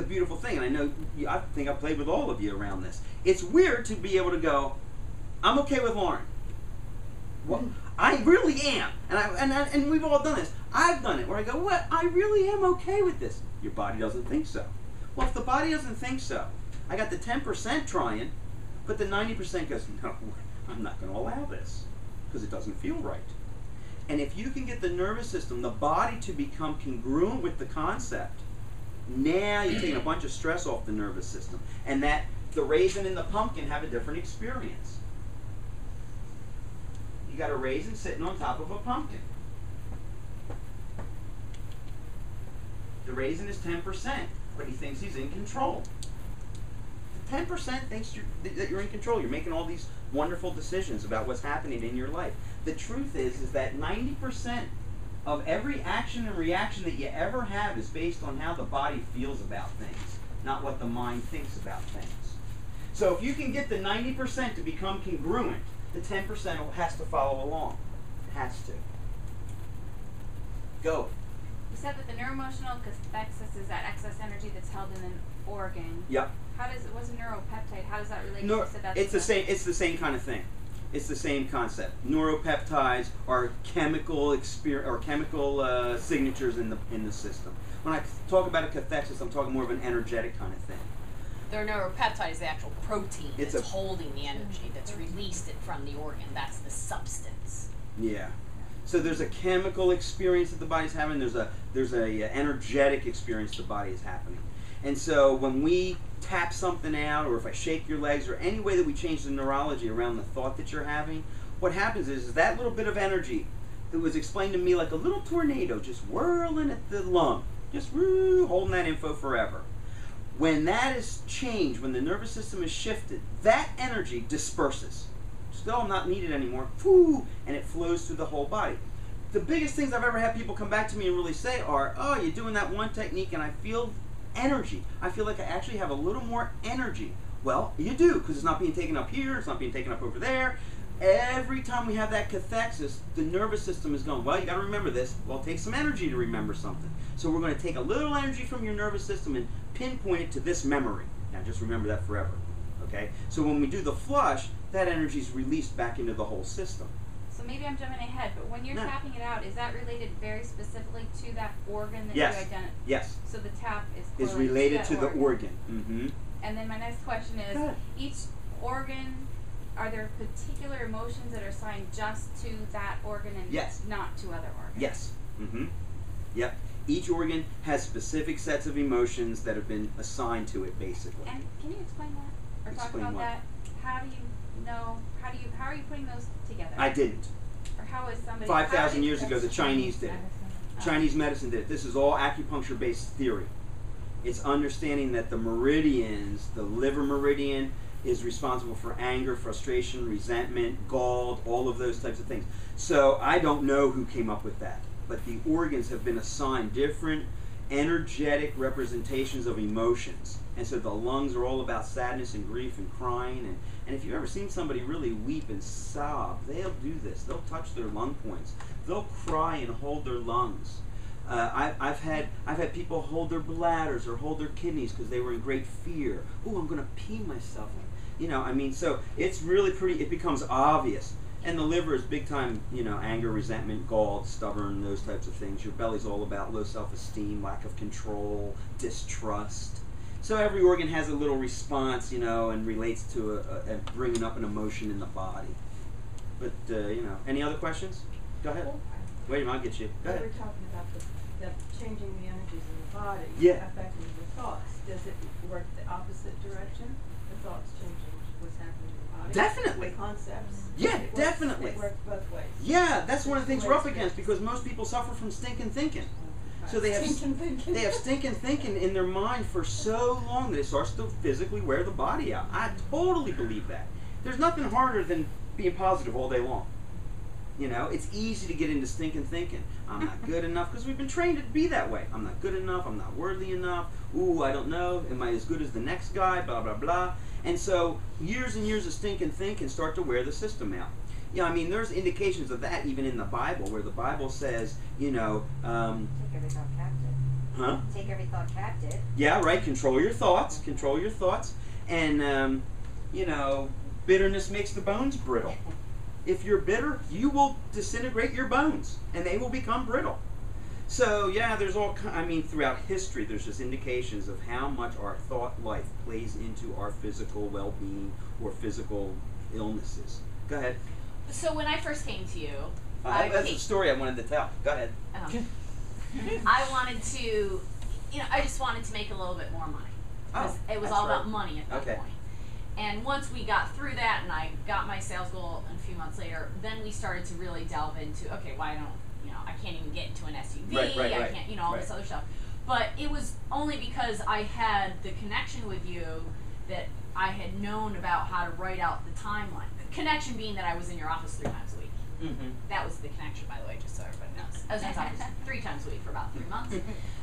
beautiful thing. And I know, I think I've played with all of you around this. It's weird to be able to go, I'm okay with Lauren. Well, I really am. And we've all done this. I've done it where I go, what? I really am okay with this. Your body doesn't think so. Well, if the body doesn't think so, I got the 10% trying, but the 90% goes, no, I'm not going to allow this because it doesn't feel right. And if you can get the nervous system, the body to become congruent with the concept, now you're taking a bunch of stress off the nervous system. And that the raisin and the pumpkin have a different experience. You got a raisin sitting on top of a pumpkin. The raisin is 10%, but he thinks he's in control. The 10% thinks that you're in control. You're making all these wonderful decisions about what's happening in your life. The truth is that 90% of every action and reaction that you ever have is based on how the body feels about things, not what the mind thinks about things. So if you can get the 90% to become congruent, the 10% has to follow along. It has to. Go. You said that the neuroemotional cathexis is that excess energy that's held in an organ. Yep. What's a neuropeptide? How does that relate No, to that? it's the same. It's the same kind of thing. It's the same concept. Neuropeptides are chemical signatures in the system. When I talk about a cathexis, I'm talking more of an energetic kind of thing. their neuropeptide is the actual protein It's that's holding the energy, that's released it from the organ. That's the substance. Yeah. So there's a chemical experience that the body's having. There's a energetic experience the body is happening. And so when we tap something out, or if I shake your legs, or any way that we change the neurology around the thought that you're having, what happens is that little bit of energy that was explained to me like a little tornado just whirling at the lung, just holding that info forever. When that is changed, when the nervous system is shifted, that energy disperses. Still not needed anymore, and it flows through the whole body. The biggest things I've ever had people come back to me and really say are, oh, you're doing that one technique and I feel energy. I feel like I actually have a little more energy. Well, you do, because it's not being taken up here, it's not being taken up over there. Every time we have that cathexis, the nervous system is going, well, you got to remember this. Well, it takes some energy to remember something. So we're going to take a little energy from your nervous system and pinpoint it to this memory. Now, just remember that forever. Okay? So when we do the flush, that energy is released back into the whole system. So maybe I'm jumping ahead, but when you're No. tapping it out, is that related very specifically to that organ that Yes. you identify? Yes. So the tap is Is correlated related that to the organ. Mm-hmm. And then my next question is, Good. each organ, are there particular emotions that are assigned just to that organ and Yes. not to other organs? Yes. Mm-hmm. Yep. Each organ has specific sets of emotions that have been assigned to it, basically. And can you explain that? Or Explain talk about what? that? How do you know, how are you putting those together? I didn't. Or how is somebody... 5,000 how years ago, the Chinese did it. Chinese medicine did it. This is all acupuncture-based theory. It's understanding that the meridians, the liver meridian is responsible for anger, frustration, resentment, gall, all of those types of things. So I don't know who came up with that, but the organs have been assigned different energetic representations of emotions. And so the lungs are all about sadness and grief and crying. And if you've ever seen somebody really weep and sob, they'll do this. They'll touch their lung points. They'll cry and hold their lungs. I've had people hold their bladders or hold their kidneys because they were in great fear. Oh, I'm going to pee myself. You know, I mean, so it's really pretty, it becomes obvious. And the liver is big time, you know, anger, resentment, gall, stubborn, those types of things. Your belly's all about low self-esteem, lack of control, distrust. So every organ has a little response, you know, and relates to bringing up an emotion in the body. But, you know, any other questions? Go ahead. Wait a minute, I'll get you. Go We ahead. were talking about the changing the energies in the body, Yeah. affecting the thoughts. Does it work the opposite direction? The thoughts changing what's happening in the body? Definitely. The concepts? Yeah, It works- definitely. It works both ways. Yeah, that's one of the things we're up against because most people suffer from stinking thinking. So they have stinking thinking in their mind for so long that it starts to physically wear the body out. I totally believe that. There's nothing harder than being positive all day long. You know, it's easy to get into stinking thinking. I'm not good enough because we've been trained to be that way. I'm not good enough. I'm not worthy enough. Ooh, I don't know. Am I as good as the next guy? Blah, blah, blah. And so years and years of stinking thinking start to wear the system out. Yeah, I mean, there's indications of that even in the Bible, where the Bible says, you know, Take every thought captive. huh? Take every thought captive. Yeah, right. Control your thoughts. Control your thoughts. And, you know, bitterness makes the bones brittle. If you're bitter, you will disintegrate your bones, and they will become brittle. So, yeah, there's all, I mean, throughout history, there's just indications of how much our thought life plays into our physical well-being or physical illnesses. Go ahead. So when I first came to you, That's the story I wanted to tell. Go ahead. I wanted to, you know, I just wanted to make a little bit more money. It was that's all right. about money at that Okay. point. And once we got through that and I got my sales goal a few months later, then we started to really delve into, okay, why don't, you know, I can't even get into an SUV, Right, I can't, you know, all this other stuff. But it was only because I had the connection with you that I had known about how to write out the timeline. The connection being that I was in your office 3 times a week. Mm-hmm. That was the connection, by the way, just so everybody knows. I was in his office 3 times a week for about 3 months.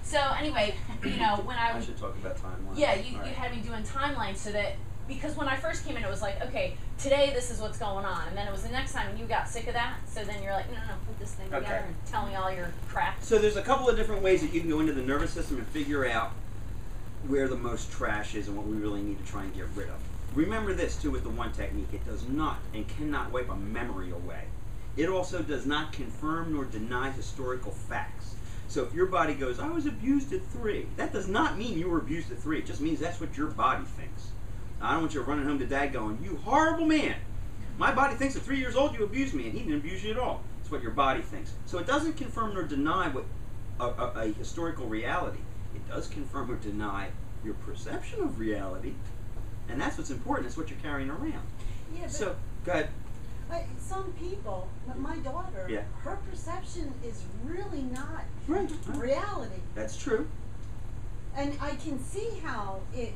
So anyway, you know, when I I should talk about timelines. yeah, you All right. had me doing timelines so that, because when I first came in, it was like, okay, today this is what's going on. And then it was the next time and you got sick of that. So then you're like, no, put this thing together Okay. and tell me all your crap. So there's a couple of different ways that you can go into the nervous system and figure out where the most trash is and what we really need to try and get rid of. Remember this too with the one technique. It does not and cannot wipe a memory away. It also does not confirm nor deny historical facts. So if your body goes, I was abused at 3, that does not mean you were abused at 3. It just means that's what your body thinks. I don't want you running home to dad going, you horrible man. My body thinks at 3 years old you abused me, and he didn't abuse you at all. It's what your body thinks. So it doesn't confirm nor deny what a historical reality. It does confirm or deny your perception of reality. And that's what's important. That's what you're carrying around. Yeah, but So, go ahead. some people, my daughter, Yeah. her perception is really not Right. reality. That's true. And I can see how it,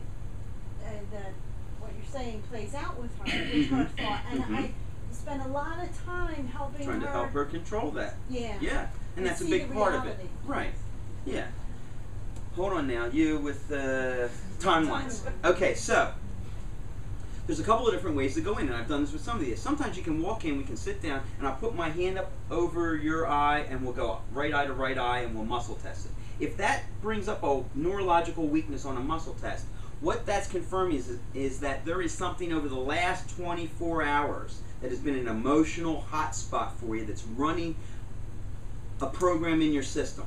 that what you're saying plays out with her thought. And I spend a lot of time helping Trying her. to help her control that. Yeah. Yeah. And that's a see big the part of it. reality. Right. Yeah. Hold on now. You with timelines. Okay, so there's a couple of different ways to go in, and I've done this with some of these. Sometimes you can walk in, we can sit down, and I'll put my hand up over your eye, and we'll go right eye to right eye, and we'll muscle test it. If that brings up a neurological weakness on a muscle test, what that's confirming is that there is something over the last 24 hours that has been an emotional hotspot for you that's running a program in your system.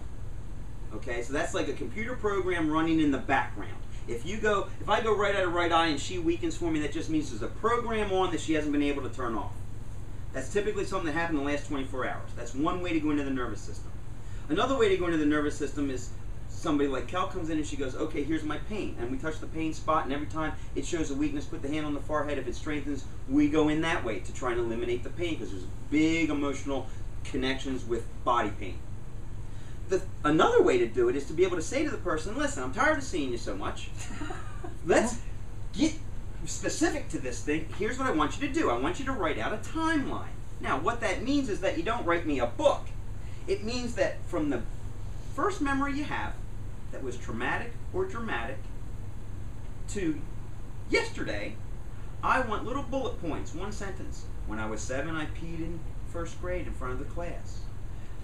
Okay, so that's like a computer program running in the background. If I go right out of right eye and she weakens for me, that just means there's a program on that she hasn't been able to turn off. That's typically something that happened in the last 24 hours. That's one way to go into the nervous system. Another way to go into the nervous system is somebody like Cal comes in and she goes, okay, here's my pain. And we touch the pain spot, and every time it shows a weakness, put the hand on the forehead. If it strengthens, we go in that way to try and eliminate the pain, because there's big emotional connections with body pain. Another way to do it is to be able to say to the person, listen, I'm tired of seeing you so much. Let's get specific to this thing. Here's what I want you to do. I want you to write out a timeline. Now, what that means is that you don't write me a book. It means that from the first memory you have that was traumatic or dramatic to yesterday, I want little bullet points, one sentence. When I was 7, I peed in first grade in front of the class.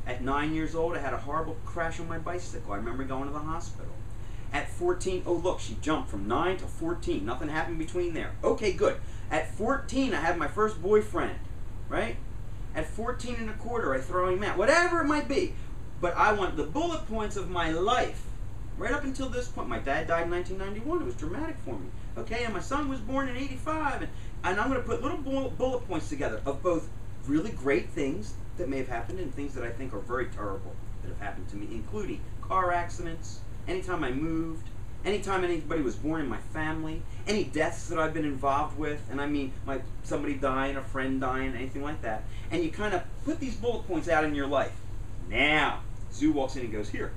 At 9 years old, I had a horrible crash on my bicycle. I remember going to the hospital. At 14, oh look, she jumped from 9 to 14. Nothing happened between there. Okay, good. At 14, I had my first boyfriend, right? At 14 and a quarter, I throw him out. Whatever it might be. But I want the bullet points of my life. Right up until this point. My dad died in 1991. It was dramatic for me. Okay, and my son was born in 85. And I'm going to put little bullet points together of both really great things that may have happened and things that I think are very terrible that have happened to me, including car accidents, anytime I moved, anytime anybody was born in my family, any deaths that I've been involved with, and I mean somebody dying, a friend dying, anything like that. And you kind of put these bullet points out in your life. Now, Zoo walks in and goes, here,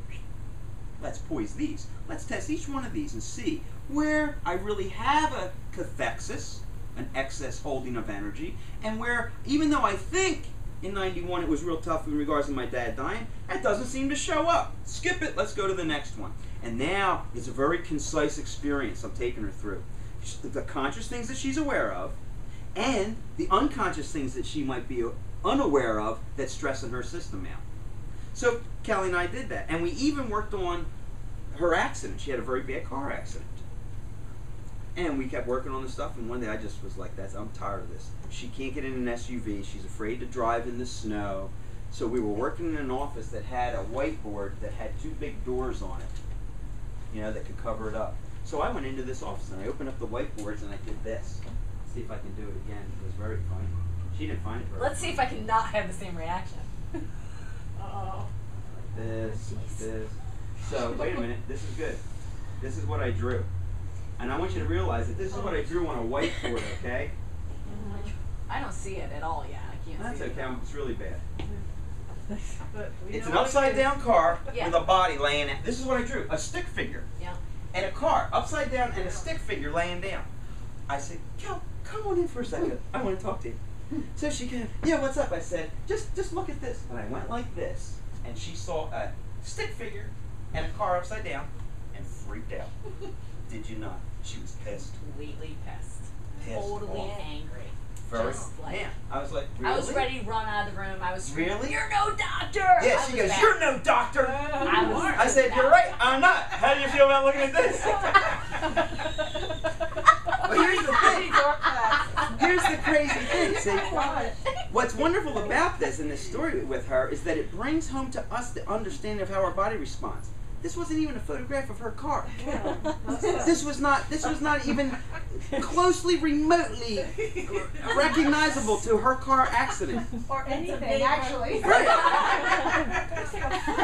let's poise these. Let's test each one of these and see where I really have a cathexis, an excess holding of energy, and where, even though I think in 91 it was real tough in regards to my dad dying, that doesn't seem to show up. Skip it, let's go to the next one. And now it's a very concise experience I'm taking her through. The conscious things that she's aware of, and the unconscious things that she might be unaware of that's stressing her system out. So Kelly and I did that, and we even worked on her accident. She had a very bad car accident. And we kept working on the stuff, and one day I just was like, I'm tired of this. She can't get in an SUV. She's afraid to drive in the snow. So we were working in an office that had a whiteboard that had 2 big doors on it, that could cover it up. So I went into this office, and I opened up the whiteboards, and I did this. Let's see if I can do it again. It was very funny. She didn't find it very Let's see if I can not have the same reaction. Oh. Like this. So, wait a minute. This is good. This is what I drew. And I want you to realize that this is what I drew on a whiteboard, okay? I don't see it at all yet. I can't That's see it. okay. It's really bad. But we It's know an what upside down car Yeah. with a body laying out. This is what I drew. A stick figure. Yeah. And a car upside down and a stick figure laying down. I said, Cal, come on in for a second. I want to talk to you. So she came, yeah, what's up? I said, just look at this. And I went like this. And she saw a stick figure and a car upside down and freaked out. Did you not? She was pissed. Completely pissed. Totally angry. Very, Just like, man, I was like, really? I was ready to run out of the room. I was screaming, Really? "You're no doctor!" Yeah, I she was goes, bad. you're no doctor. I said, you're right, I'm not. How do you feel about looking at this? But here's the thing. Here's the crazy thing. See, what's wonderful about this and this story with her is that it brings home to us the understanding of how our body responds. This wasn't even a photograph of her car. This was not even closely remotely recognizable to her car accident. Or anything, actually. Right.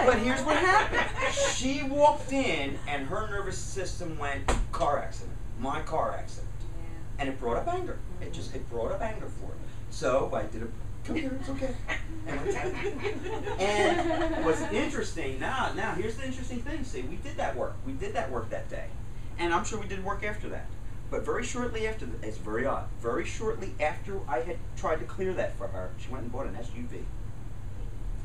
But here's what happened. She walked in and her nervous system went, car accident, my car accident. And it brought up anger. It brought up anger for her. So I did a, come here, it's okay. And what's interesting, now here's the interesting thing. See, we did that work. We did that work that day. And I'm sure we did work after that. But very shortly after, it's very odd, very shortly after I had tried to clear that for her, she went and bought an SUV.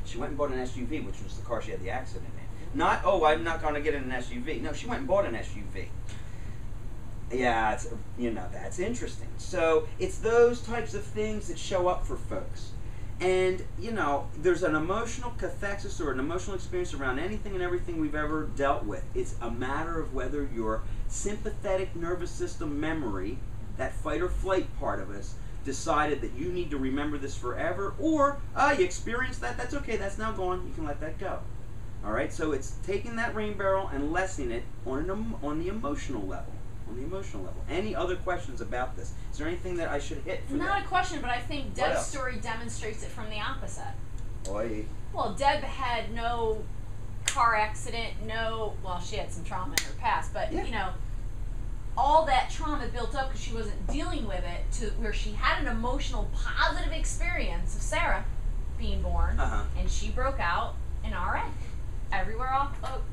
She went and bought an SUV, which was the car she had the accident in. Not, oh, I'm not going to get in an SUV. No, she went and bought an SUV. Yeah, it's, that's interesting. So it's those types of things that show up for folks. And, you know, there's an emotional cathexis or an emotional experience around anything and everything we've ever dealt with. It's a matter of whether your sympathetic nervous system memory, that fight or flight part of us, decided that you need to remember this forever, or, you experienced that, that's okay, that's now gone, you can let that go. All right, so it's taking that rain barrel and lessening it on the emotional level. On the emotional level. Any other questions about this? Is there anything that I should hit for Not that? a question, but I think What Deb's else? story demonstrates it from the opposite. Oy. Well, Deb had no car accident, well, she had some trauma in her past, but, Yeah. you know, all that trauma built up because she wasn't dealing with it to where she had an emotional positive experience of Sarah being born, Uh-huh. and she broke out in RA everywhere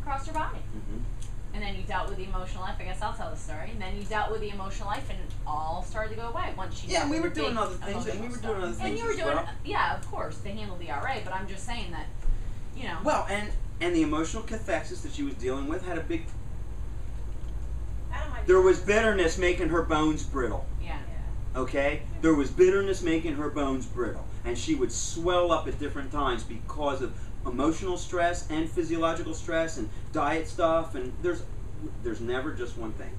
across her body. Mm-hmm. And then you dealt with the emotional life. I guess I'll tell the story. And then you dealt with the emotional life, and it all started to go away once she. Yeah, dealt and we with were the doing big other things, and we emotional were stuff. doing other And things you were as doing, well. yeah, of course, to handle the RA. But I'm just saying that, you know. Well, and the emotional cathexis that she was dealing with had a big. There was bitterness making her bones brittle. Yeah. Okay? There was bitterness making her bones brittle. And she would swell up at different times because of emotional stress and physiological stress and diet stuff. And there's never just one thing.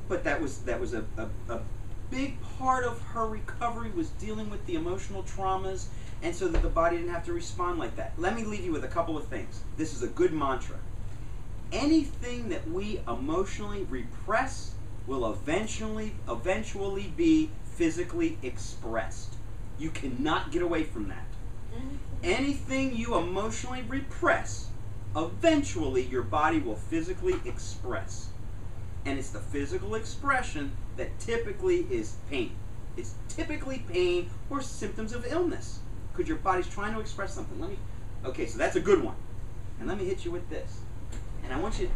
But that was a big part of her recovery was dealing with the emotional traumas, and so that the body didn't have to respond like that. Let me leave you with a couple of things. This is a good mantra. Anything that we emotionally repress will eventually be physically expressed. You cannot get away from that. Anything you emotionally repress, eventually your body will physically express. And it's the physical expression that typically is pain. It's typically pain or symptoms of illness, because your body's trying to express something. Okay, so that's a good one. And let me hit you with this. And I don't want you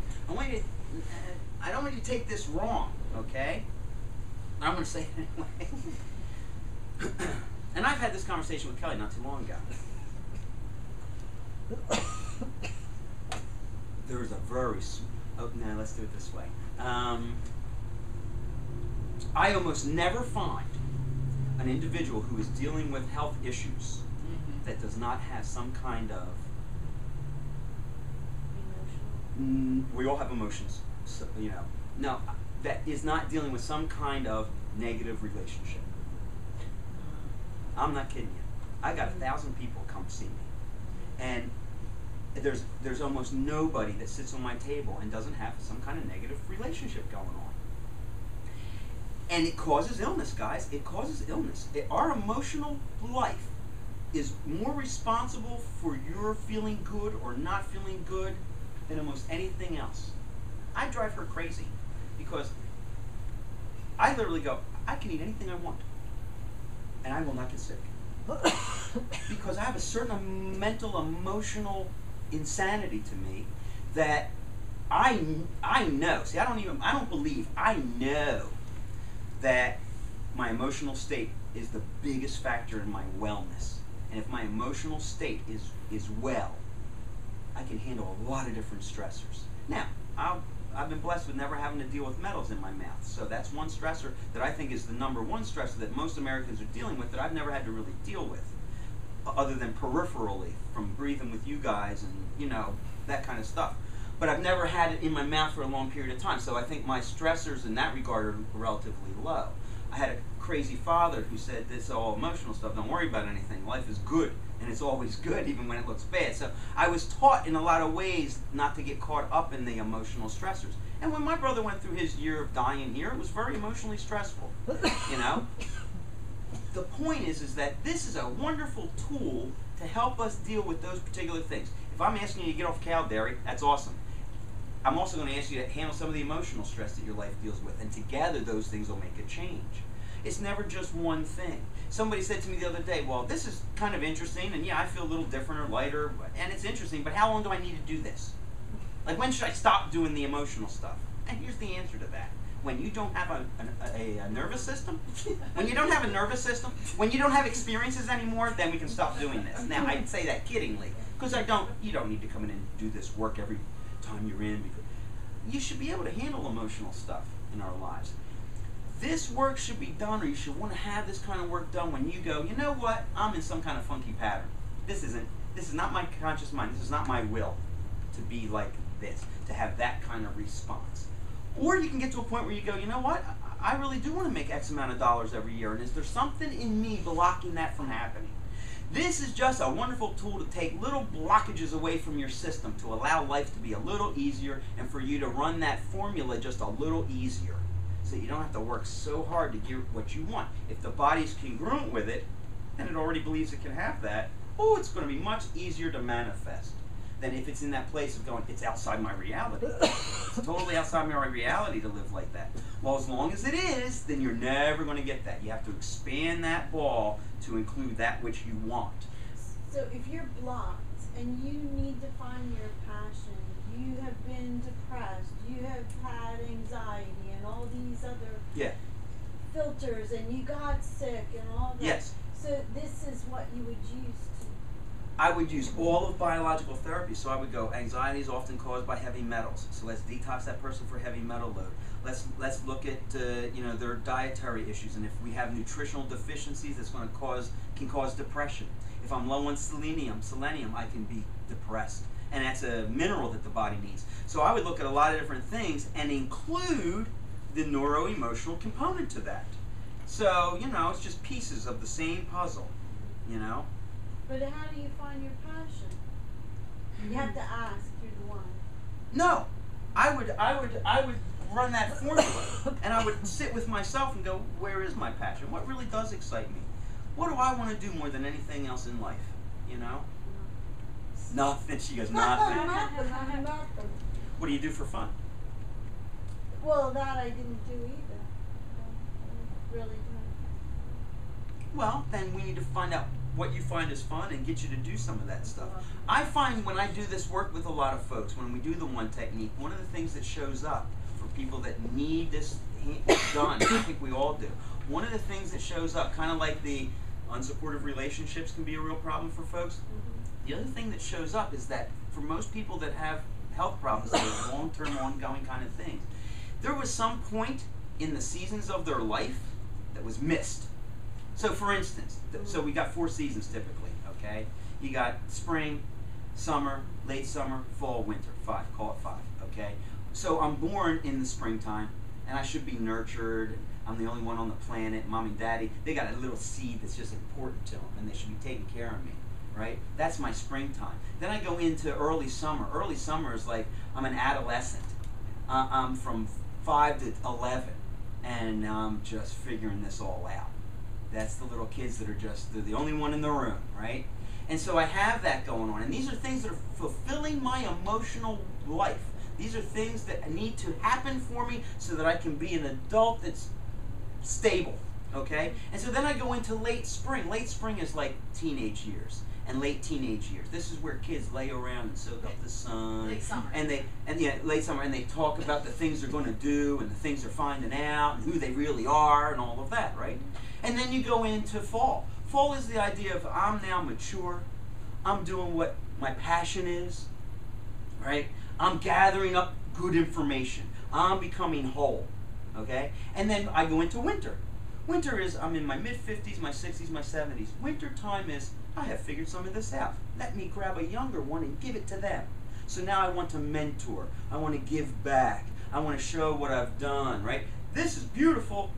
to take this wrong, okay? I'm going to say it anyway. And I've had this conversation with Kelly not too long ago. There was a very, no, let's do it this way. I almost never find an individual who is dealing with health issues that does not have some kind of we all have emotions, so, you know. No, that is not dealing with some kind of negative relationship. I'm not kidding you. I got 1,000 people come see me, and there's almost nobody that sits on my table and doesn't have some kind of negative relationship going on. And it causes illness, guys. It causes illness. Our emotional life is more responsible for your feeling good or not feeling good than almost anything else. I drive her crazy because I literally go, I can eat anything I want and I will not get sick. Because I have a certain mental, emotional insanity to me that I know. See, I don't believe. I know that my emotional state is the biggest factor in my wellness. And if my emotional state is well, I can handle a lot of different stressors. Now, I've been blessed with never having to deal with metals in my mouth. So that's one stressor that I think is the number one stressor that most Americans are dealing with that I've never had to really deal with, other than peripherally from breathing with you guys and, you know, that kind of stuff. But I've never had it in my mouth for a long period of time. So I think my stressors in that regard are relatively low. I had a crazy father who said, this is all emotional stuff, don't worry about anything. Life is good, and it's always good even when it looks bad. So I was taught in a lot of ways not to get caught up in the emotional stressors. And when my brother went through his year of dying here, it was very emotionally stressful, you know? The point is that this is a wonderful tool to help us deal with those particular things. If I'm asking you to get off cow dairy, that's awesome. I'm also going to ask you to handle some of the emotional stress that your life deals with, and together those things will make a change. It's never just one thing. Somebody said to me the other day, well, this is kind of interesting, and yeah, I feel a little different or lighter, and it's interesting, but how long do I need to do this? Like, when should I stop doing the emotional stuff? And here's the answer to that. When you don't have a nervous system, when you don't have a nervous system, when you don't have experiences anymore, then we can stop doing this. Now, I say that kiddingly, because you don't need to come in and do this work every time you're in. Because you should be able to handle emotional stuff in our lives. this work should be done, or you should want to have this kind of work done when you go, you know what, I'm in some kind of funky pattern. This is not my conscious mind, this is not my will to be like this, to have that kind of response. Or you can get to a point where you go, you know what, I really do want to make X amount of dollars every year, and is there something in me blocking that from happening? This is just a wonderful tool to take little blockages away from your system to allow life to be a little easier and for you to run that formula just a little easier, so you don't have to work so hard to get what you want. If the body's congruent with it, and it already believes it can have that, oh, it's going to be much easier to manifest than if it's in that place of going, it's outside my reality. It's totally outside my reality to live like that. Well, as long as it is, then you're never going to get that. You have to expand that ball to include that which you want. So if you're blocked and you need to find your passion, you have been depressed, you have had anxiety and all these other filters, and you got sick and all that. Yes. So this is what you would use to... I would use all of biological therapy. So I would go, anxiety is often caused by heavy metals. So let's detox that person for heavy metal load. Let's look at their dietary issues, and if we have nutritional deficiencies, that's going to can cause depression. If I'm low on selenium, I can be depressed, and that's a mineral that the body needs. So I would look at a lot of different things and include the neuro-emotional component to that. So it's just pieces of the same puzzle, But how do you find your passion? You have to ask, you're the one. No, I would run that formula, and I would sit with myself and go, where is my passion? What really does excite me? What do I want to do more than anything else in life? Nothing. She goes, nothing. Nothing. What do you do for fun? Well, that I didn't do either. I really didn't. Well, then we need to find out what you find is fun and get you to do some of that stuff. I find when I do this work with a lot of folks, when we do the one technique, one of the things that shows up for people that need this done, I think we all do, one of the things that shows up, kind of like the unsupportive relationships can be a real problem for folks, the other thing that shows up is that for most people that have health problems, that are long-term, ongoing kind of things, there was some point in the seasons of their life that was missed. So for instance, so we got 4 seasons typically, okay? You got spring, summer, late summer, fall, winter, 5, call it 5, okay? So I'm born in the springtime, and I should be nurtured. I'm the only one on the planet. Mom and daddy, they got a little seed that's just important to them, and they should be taking care of me, right? That's my springtime. Then I go into early summer. Early summer is like I'm an adolescent. I'm from 5 to 11, and I'm just figuring this all out. That's the little kids that are they're the only one in the room, right? And so I have that going on. And these are things that are fulfilling my emotional life. These are things that need to happen for me so that I can be an adult that's stable, okay? And so then I go into late spring. Late spring is like teenage years and late teenage years. This is where kids lay around and soak up the sun. Late summer. Late summer, and they talk about the things they're going to do and the things they're finding out and who they really are and all of that, right? And then you go into fall. Fall is the idea of I'm now mature. I'm doing what my passion is, right? I'm gathering up good information. I'm becoming whole, okay? And then I go into winter. Winter is I'm in my mid-50s, my 60s, my 70s. Winter time is I have figured some of this out. Let me grab a younger one and give it to them. So now I want to mentor. I want to give back. I want to show what I've done, right? This is beautiful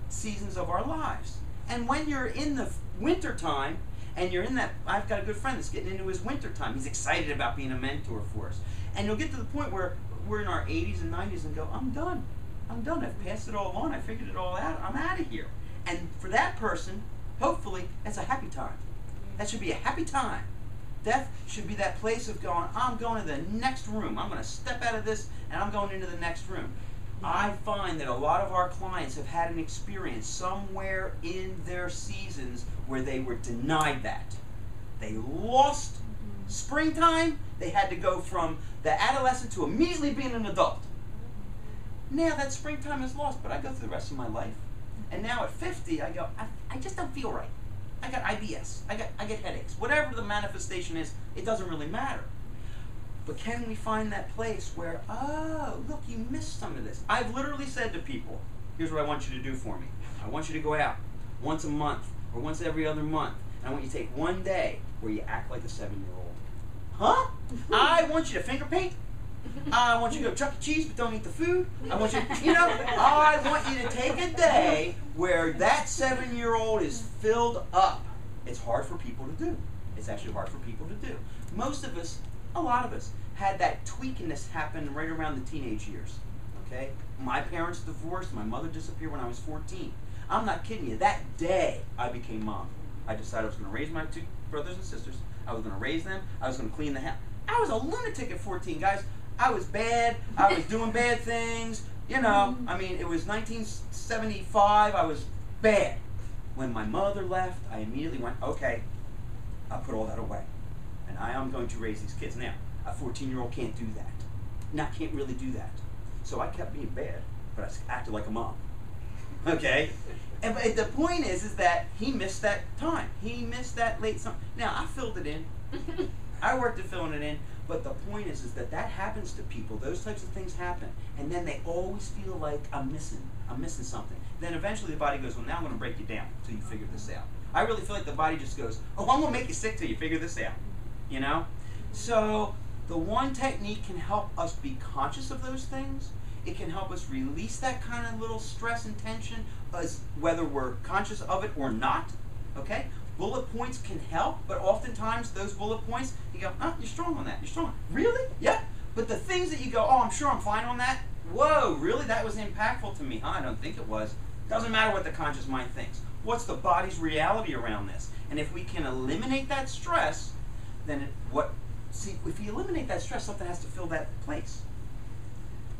seasons of our lives. And when you're in the winter time and you're in that, I've got a good friend that's getting into his winter time. He's excited about being a mentor for us. And you'll get to the point where we're in our 80s and 90s and go, I'm done. I'm done. I've passed it all on. I figured it all out. I'm out of here. And for that person, hopefully, that's a happy time. That should be a happy time. Death should be that place of going, I'm going to the next room. I'm going to step out of this and I'm going into the next room. I find that a lot of our clients have had an experience somewhere in their seasons where they were denied that. They lost springtime. They had to go from the adolescent to immediately being an adult. Now that springtime is lost, but I go through the rest of my life. And now at 50, I go, I just don't feel right. I got IBS. I get headaches. Whatever the manifestation is, it doesn't really matter. But can we find that place where, oh, look, you missed some of this? I've literally said to people, here's what I want you to do for me. I want you to go out once a month or once every other month. And I want you to take one day where you act like a 7-year-old. Huh? I want you to finger paint. I want you to go to Chuck E. Cheese, but don't eat the food. I want you, I want you to take a day where that 7-year-old is filled up. It's hard for people to do. It's actually hard for people to do. Most of us, a lot of us, had that tweakiness happen right around the teenage years. Okay? My parents divorced. My mother disappeared when I was 14. I'm not kidding you. That day, I became mom. I decided I was going to raise my 2 brothers and sisters. I was going to raise them. I was going to clean the house. I was a lunatic at 14, guys. I was bad. I was doing bad things. You know, I mean, it was 1975. I was bad. When my mother left, I immediately went, okay, I'll put all that away. And I am going to raise these kids. Now, a 14-year-old can't do that. Not can't really do that. So I kept being bad, but I acted like a mom. Okay? But the point is that he missed that time. He missed that late summer. Now, I filled it in. I worked at filling it in. But the point is that happens to people. Those types of things happen. And then they always feel like I'm missing something. Then eventually the body goes, well, now I'm going to break you down until you figure this out. I really feel like the body just goes, oh, I'm going to make you sick till you figure this out. You know? So the one technique can help us be conscious of those things. It can help us release that kind of little stress and tension, whether we're conscious of it or not. Okay? Bullet points can help, but oftentimes those bullet points, you go, oh, you're strong on that. You're strong. Really? Yeah. But the things that you go, oh, I'm sure I'm fine on that. Whoa, really? That was impactful to me. I don't think it was. Doesn't matter what the conscious mind thinks. What's the body's reality around this? And if we can eliminate that stress, then if you eliminate that stress, something has to fill that place.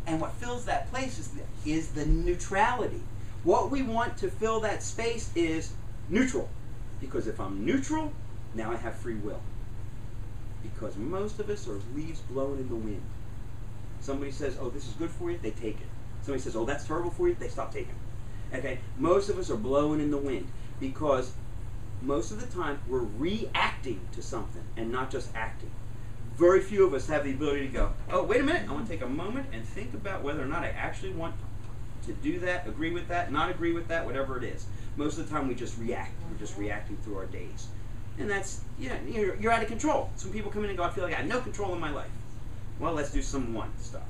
And what fills that place is the neutrality. What we want to fill that space is neutral. Because if I'm neutral, now I have free will. Because most of us are leaves blowing in the wind. Somebody says, oh, this is good for you, they take it. Somebody says, oh, that's terrible for you, they stop taking it. Okay? Most of us are blowing in the wind because most of the time we're reacting to something and not just acting. Very few of us have the ability to go, oh, wait a minute, I want to take a moment and think about whether or not I actually want to do that, agree with that, not agree with that, whatever it is. Most of the time we just react. We're just reacting through our days. And that's, you're out of control. Some people come in and go, I feel like I have no control in my life. Well, let's do some one stuff.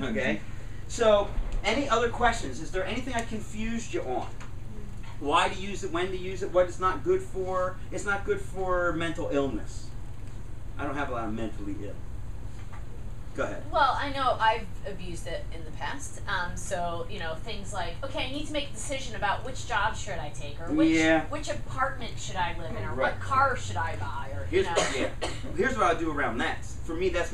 Okay? So, any other questions? Is there anything I confused you on? Why to use it, when to use it, what it's not good for? It's not good for mental illness. I don't have a lot of mentally ill. Go ahead. Well, I know I've abused it in the past. So, things like, okay, I need to make a decision about which job should I take, or which apartment should I live in, or what car should I buy, or, Here's what I do around that. For me, that's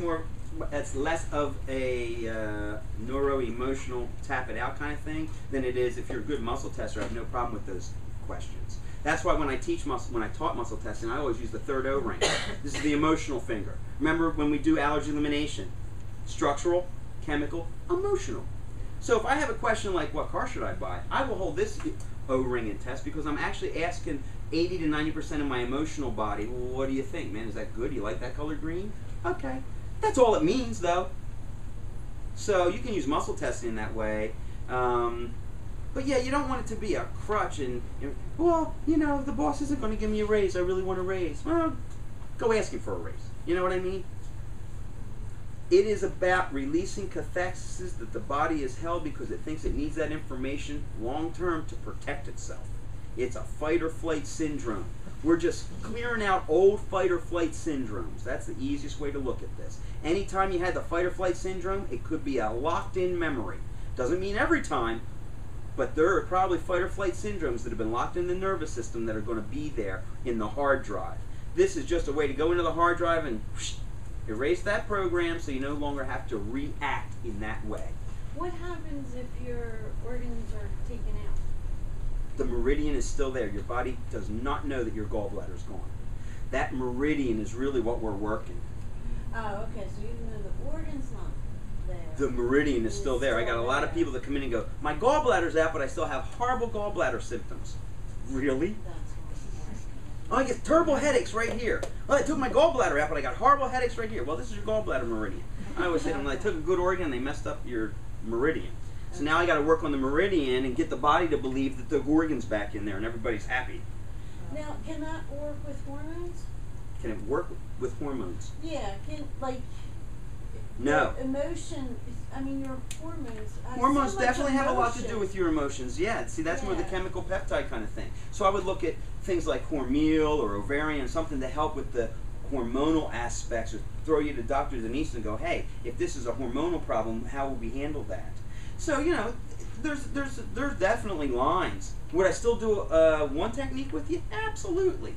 less of a neuro-emotional tap it out kind of thing than it is if you're a good muscle tester. I have no problem with those questions. That's why when I taught muscle testing, I always use the third O ring. This is the emotional finger. Remember when we do allergy elimination? Structural, chemical, emotional. So if I have a question like, what car should I buy? I will hold this O-ring and test because I'm actually asking 80 to 90% of my emotional body, well, what do you think, man? Is that good? Do you like that color green? Okay. That's all it means, though. So you can use muscle testing in that way. But yeah, you don't want it to be a crutch and, well, the boss isn't going to give me a raise. I really want a raise. Well, go ask him for a raise. You know what I mean? It is about releasing cathexis that the body is held because it thinks it needs that information long-term to protect itself. It's a fight-or-flight syndrome. We're just clearing out old fight-or-flight syndromes. That's the easiest way to look at this. Anytime you had the fight-or-flight syndrome, it could be a locked-in memory. Doesn't mean every time, but there are probably fight-or-flight syndromes that have been locked in the nervous system that are going to be there in the hard drive. This is just a way to go into the hard drive and erase that program so you no longer have to react in that way. What happens if your organs are taken out? The meridian is still there. Your body does not know that your gallbladder is gone. That meridian is really what we're working. Oh, okay. So even though the organ's not there, the meridian is still there. I got a lot of people that come in and go, my gallbladder's out, but I still have horrible gallbladder symptoms. Really? Oh, I get terrible headaches right here. Well, I took my gallbladder out, but I got horrible headaches right here. Well, this is your gallbladder meridian. I always say to them, I took a good organ and they messed up your meridian. So now I got to work on the meridian and get the body to believe that the organ's back in there and everybody's happy. Now, can that work with hormones? Can it work with hormones? Yeah, No. Emotion, I mean, your hormones. Hormones so much definitely have a lot to do emotion. with your emotions. Yeah, see, that's more the Yeah. chemical peptide kind of thing. So I would look at things like hormeal or ovarian, something to help with the hormonal aspects, or throw you to Dr. Denise and go, hey, if this is a hormonal problem, how will we handle that? So, you know, there's definitely lines. Would I still do one technique with you? Absolutely.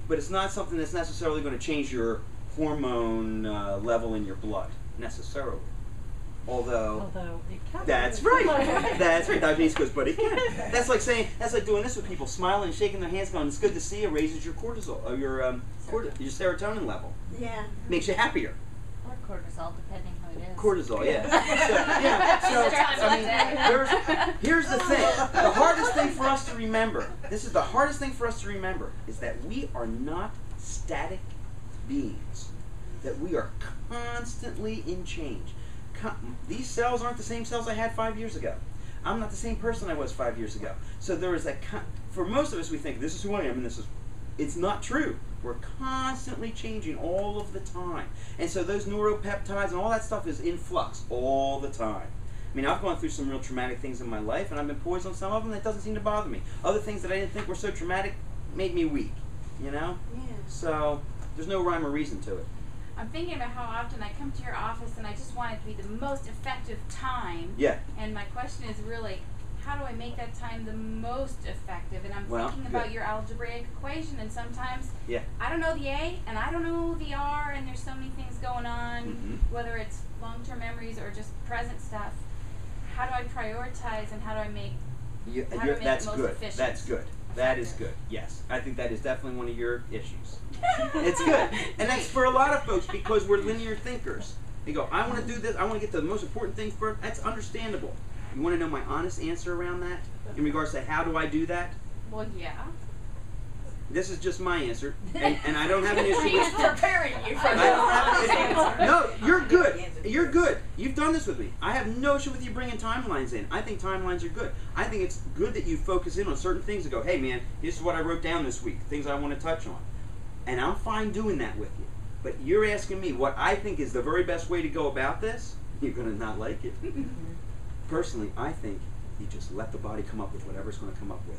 But it's not something that's necessarily going to change your hormone level in your blood, necessarily. Although it can. that's right. That's right. Dr. Denise goes, but it can. That's like doing this with people, smiling and shaking their hands, going, "It's good to see you." Raises your cortisol, or your serotonin level. Yeah. Makes you happier. Or cortisol, depending who it is. Cortisol, yeah. So I mean, here's the thing. The hardest thing for us to remember. This is the hardest thing for us to remember is that we are not static beings. That we are constantly in change. These cells aren't the same cells I had 5 years ago. I'm not the same person I was 5 years ago. So there is that. For most of us, we think this is who I am, and this is. It's not true. We're constantly changing all of the time, and so those neuropeptides and all that stuff is in flux all the time. I mean, I've gone through some real traumatic things in my life, and I've been poised on some of them. That doesn't seem to bother me. Other things that I didn't think were so traumatic made me weak. You know. Yeah. So there's no rhyme or reason to it. I'm thinking about how often I come to your office and I just want it to be the most effective time. Yeah. And my question is really, how do I make that time the most effective? And I'm thinking good. about your algebraic equation, and sometimes Yeah. I don't know the A and I don't know the R, and there's so many things going on, whether it's long-term memories or just present stuff. How do I prioritize, and how do I make That's it most good. efficient? That's good. That is good. Yes, I think that is definitely one of your issues. It's good, and that's for a lot of folks because we're linear thinkers. They go, I want to do this. I want to get the most important thing first. That's understandable. You want to know my honest answer around that in regards to how do I do that? Well, yeah. This is just my answer, and I don't have an issue with He's preparing you for I don't have an issue. No, you're good. You're good. You've done this with me. I have no issue with you bringing timelines in. I think timelines are good. I think it's good that you focus in on certain things and go, hey man, this is what I wrote down this week, things I want to touch on. And I'm fine doing that with you. But you're asking me what I think is the very best way to go about this, you're going to not like it. Personally, I think you just let the body come up with whatever it's going to come up with.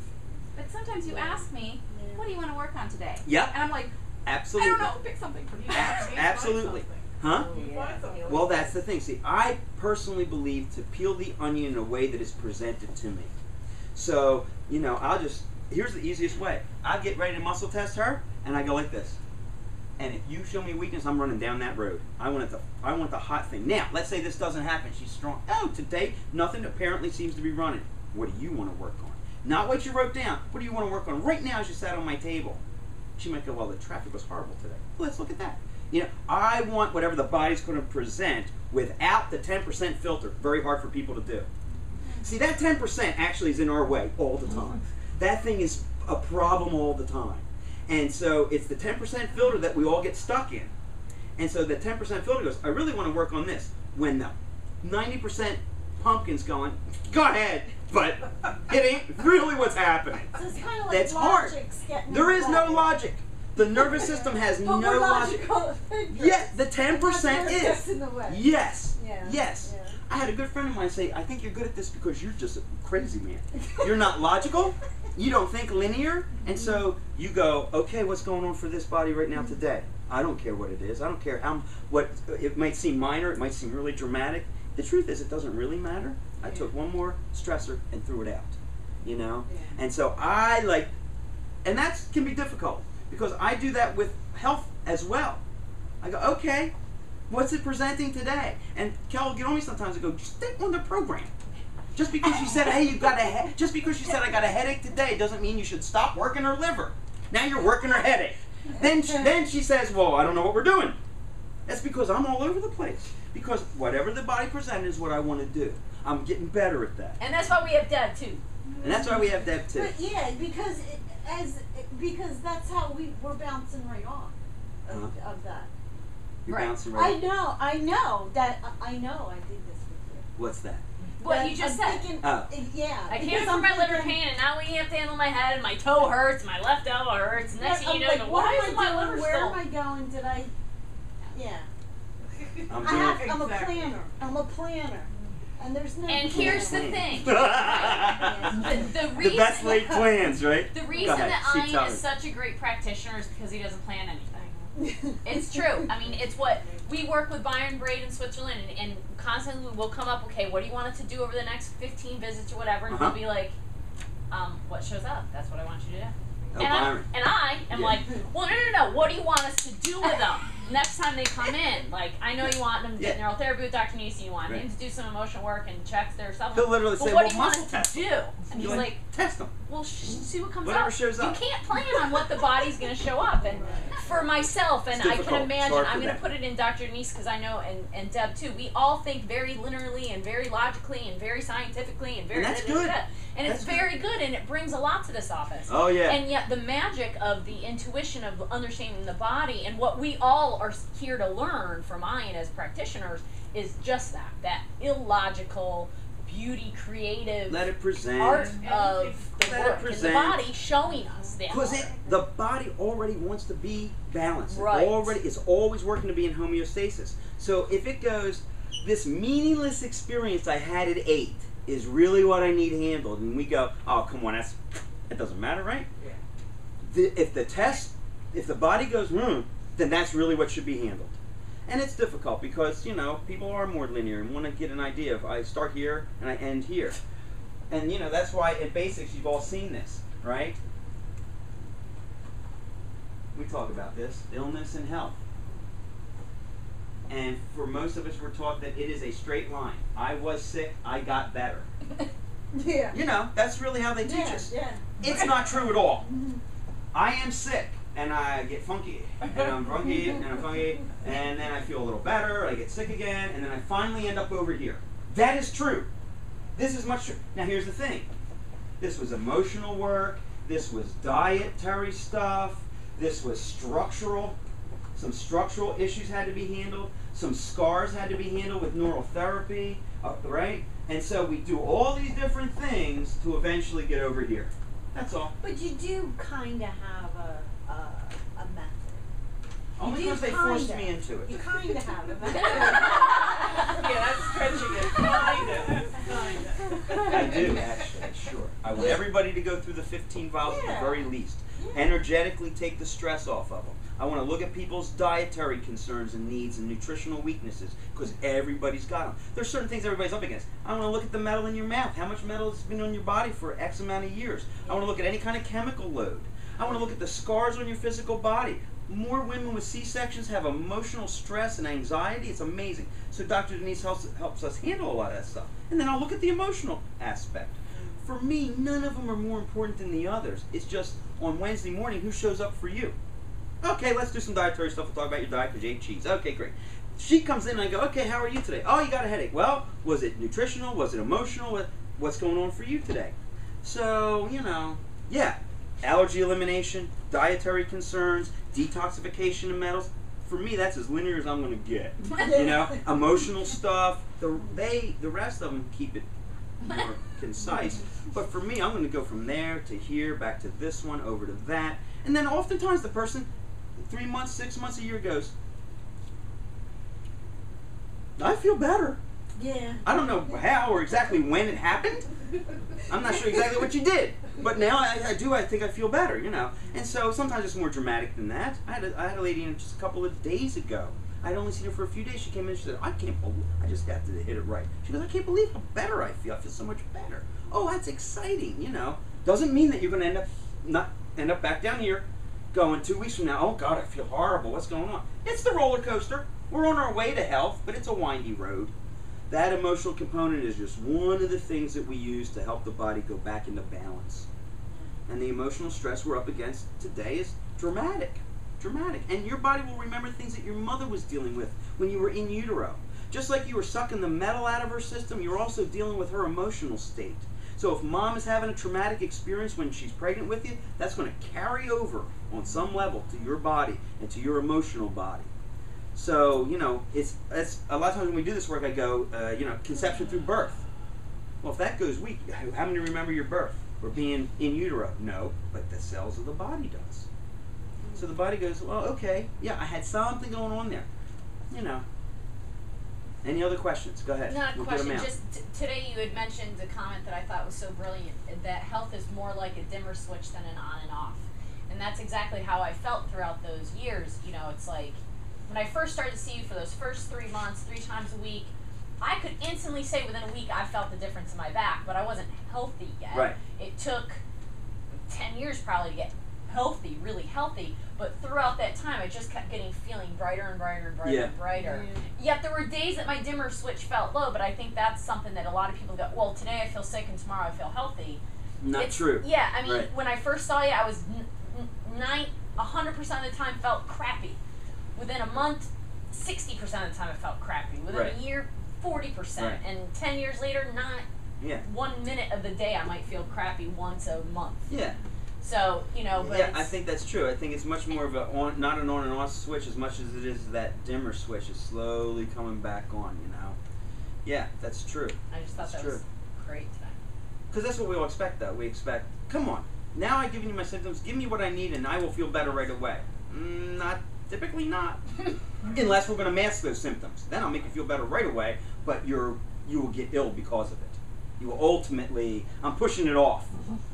But sometimes you ask me, what do you want to work on today? Yep. And I'm like, Absolutely. I don't know, pick something for me. Absolutely. Huh? Yeah. Well, that's the thing. See, I personally believe to peel the onion in a way that is presented to me. So, you know, here's the easiest way. I'll get ready to muscle test her, and I go like this. And if you show me weakness, I'm running down that road. I want the hot thing. Now, let's say this doesn't happen. She's strong. Oh, today, nothing apparently seems to be running. What do you want to work on? Not what you wrote down. What do you want to work on right now as you sat on my table? She might go, well, the traffic was horrible today. Well, let's look at that. You know, I want whatever the body's going to present without the 10% filter. Very hard for people to do. See, that 10% actually is in our way all the time. That thing is a problem all the time. And so it's the 10% filter that we all get stuck in. And so the 10% filter goes, I really want to work on this. When the 90% pumpkin's going, go ahead, but it ain't really what's happening. So it's kind of like That's hard. logic's getting There is no away. logic. The nervous system has But no we're logic. logical thinkers. Yeah, the That's 10% what is. gets in the way. Yes. Yeah. Yes. Yeah. I had a good friend of mine say, I think you're good at this because you're just a crazy man. You're not logical. You don't think linear. And so you go, okay, what's going on for this body right now today? I don't care what it is. I don't care what it might seem minor. It might seem really dramatic. The truth is, it doesn't really matter. I took one more stressor and threw it out. You know? Yeah. And so and that can be difficult because I do that with health as well. I go, okay, what's it presenting today? And Kel will get on me sometimes and go, just stick on the program. Just because you said, hey, just because you said I got a headache today doesn't mean you should stop working her liver. Now you're working her headache. Then she says, well, I don't know what we're doing. That's because I'm all over the place. Because whatever the body presented is what I want to do. I'm getting better at that. And that's why we have Deb too. And that's why we have Deb too. But yeah, because that's how we're bouncing right off of that. You're Right. bouncing right. I know that I did this with you. What's that? What that you just I'm said. thinking, Oh. yeah. I came because for I'm my liver thinking, pain, and now we have to handle my head, and my toe hurts, my left elbow hurts. Next thing I'm you know, like, you go, what why am is I my doing? liver Where still? am I going? Did I? Yeah. I'm I'm a Exactly. planner. I'm a planner. And there's no And plan. here's the thing. the The reason best laid plans, right? the Go reason ahead, that she Ian tell is me. such a great practitioner is because he doesn't plan anything. It's true. I mean, it's what we work with Byron Braid in Switzerland, and constantly we'll come up. Okay, what do you want us to do over the next 15 visits or whatever? And he'll be like, what shows up? That's what I want you to do. Oh, and Byron. I am Yeah. like, well, no. What do you want us to do with them next time they come in? Like, I know you want them to get neural therapy with Dr. Nisi. You want him to do some emotional work and check their stuff. He'll literally Well, say, what well, do you want muscle us test. to do? And he's You're like, test them. well, see what comes Whatever up. shows up. You can't plan on what the body's going to show up. And for myself, and It's I can difficult. It's imagine, hard I'm for going to them. put it in Dr. Denise because I know, and Deb too, we all think very linearly and very logically and very scientifically and very And that's good. And That's it's very good, and it brings a lot to this office. Oh, yeah. And yet the magic of the intuition of understanding the body and what we all are here to learn from Ian as practitioners is just that illogical, beauty, creative Let it present. art of the Let it work in the present. body showing us that. Because the body already wants to be balanced. Right. It's always working to be in homeostasis. So if it goes, this meaningless experience I had at 8 is really what I need handled, and we go, oh, come on, that doesn't matter, right? Yeah. If the body goes, then that's really what should be handled. And it's difficult because, people are more linear and want to get an idea of I start here and I end here. And, that's why at basics you've all seen this, right? We talk about this, illness and health. And for most of us, we're taught that it is a straight line. I was sick, I got better. Yeah. That's really how they teach us. Yeah. It's not true at all. I am sick, and I get funky, and I'm funky, and I'm funky, and then I feel a little better, I get sick again, and then I finally end up over here. That is true. This is much true. Now here's the thing. This was emotional work, this was dietary stuff, this was structural. Some structural issues had to be handled. Some scars had to be handled with neural therapy, right? And so we do all these different things to eventually get over here. That's all. But you do kind of have a method. Only do because they forced kinda. me into it. You kind of have a method. Yeah, that's stretching it. Kinda. I do, actually, sure. I want everybody to go through the 15 vials at Yeah. the very least. Yeah. Energetically take the stress off of them. I want to look at people's dietary concerns and needs and nutritional weaknesses because everybody's got them. There's certain things everybody's up against. I want to look at the metal in your mouth. How much metal has been on your body for X amount of years? I want to look at any kind of chemical load. I want to look at the scars on your physical body. More women with C-sections have emotional stress and anxiety. It's amazing. So Dr. Denise helps us handle a lot of that stuff. And then I'll look at the emotional aspect. For me, none of them are more important than the others. It's just on Wednesday morning, who shows up for you? Okay, let's do some dietary stuff. We'll talk about your diet because you ate cheese. Okay, great. She comes in and I go, okay, how are you today? Oh, you got a headache. Well, was it nutritional? Was it emotional? What's going on for you today? So, yeah, allergy elimination, dietary concerns, detoxification of metals. For me, that's as linear as I'm going to get. Emotional stuff. The rest of them keep it more concise. But for me, I'm going to go from there to here, back to this one, over to that. And then oftentimes the person, 3 months, 6 months, a year goes, I feel better. Yeah. I don't know how or exactly when it happened. I'm not sure exactly what you did. But now I think I feel better, And so sometimes it's more dramatic than that. I had a lady in just a couple of days ago. I'd only seen her for a few days. She came in and she said, I just got to hit it right. She goes, I can't believe how better I feel. I feel so much better. Oh, that's exciting, Doesn't mean that you're going to end up back down here going 2 weeks from now, oh God, I feel horrible. What's going on? It's the roller coaster. We're on our way to health, but it's a windy road. That emotional component is just one of the things that we use to help the body go back into balance. And the emotional stress we're up against today is dramatic. Dramatic. And your body will remember things that your mother was dealing with when you were in utero. Just like you were sucking the metal out of her system, you're also dealing with her emotional state. So if mom is having a traumatic experience when she's pregnant with you, that's going to carry over on some level to your body and to your emotional body. So, it's a lot of times when we do this work, I go, conception through birth. Well, if that goes weak, how many remember your birth or being in utero? No, but the cells of the body does. So the body goes, well, okay, yeah, I had something going on there. You know. Any other questions? Go ahead. Not a We'll get 'em question. out. Just today you had mentioned a comment that I thought was so brilliant, that health is more like a dimmer switch than an on and off. And that's exactly how I felt throughout those years. You know, it's like when I first started to see you for those first 3 months, 3 times a week, I could instantly say within a week I felt the difference in my back, but I wasn't healthy yet. Right. It took 10 years probably to get healthy, really healthy, but throughout that time I just kept feeling brighter and brighter and brighter and brighter. Yet there were days that my dimmer switch felt low, but I think that's something that a lot of people go, well, today I feel sick and tomorrow I feel healthy. Not true. Yeah, I mean, Right. when I first saw you, I was 100% of the time felt crappy. Within a month, 60% of the time I felt crappy. Within Right. a year, 40%. Right. And 10 years later, not Yeah. 1 minute of the day I might feel crappy once a month. Yeah. So, you know, but Yeah, it's, I think that's true. I think it's much more of a on, not an on and off switch as much as it is that dimmer switch is slowly coming back on, you know. Yeah, that's true. I just thought That's that was true. great today. Because that's what we all expect, though. We expect, come on, now I've given you my symptoms, give me what I need and I will feel better right away. Not, typically not. Unless we're going to mask those symptoms. Then I'll make you feel better right away, but you will get ill because of it. You will ultimately, I'm pushing it off.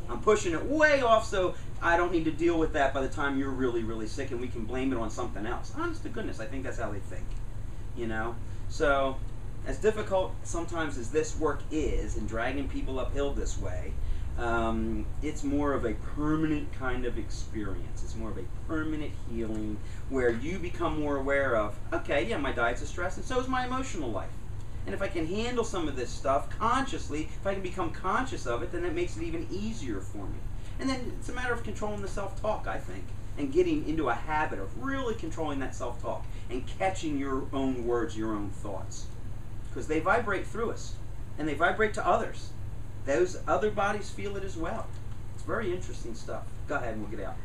I'm pushing it way off so I don't need to deal with that by the time you're really, really sick and we can blame it on something else. Honest to goodness, I think that's how they think. You know? So, as difficult sometimes as this work is in dragging people uphill this way, it's more of a permanent kind of experience. It's more of a permanent healing where you become more aware of, okay, yeah, my diet's a stress and so is my emotional life. And if I can handle some of this stuff consciously, if I can become conscious of it, then it makes it even easier for me. And then it's a matter of controlling the self-talk, I think, and getting into a habit of really controlling that self-talk and catching your own words, your own thoughts. Because they vibrate through us, and they vibrate to others. Those other bodies feel it as well. It's very interesting stuff. Go ahead and we'll get out.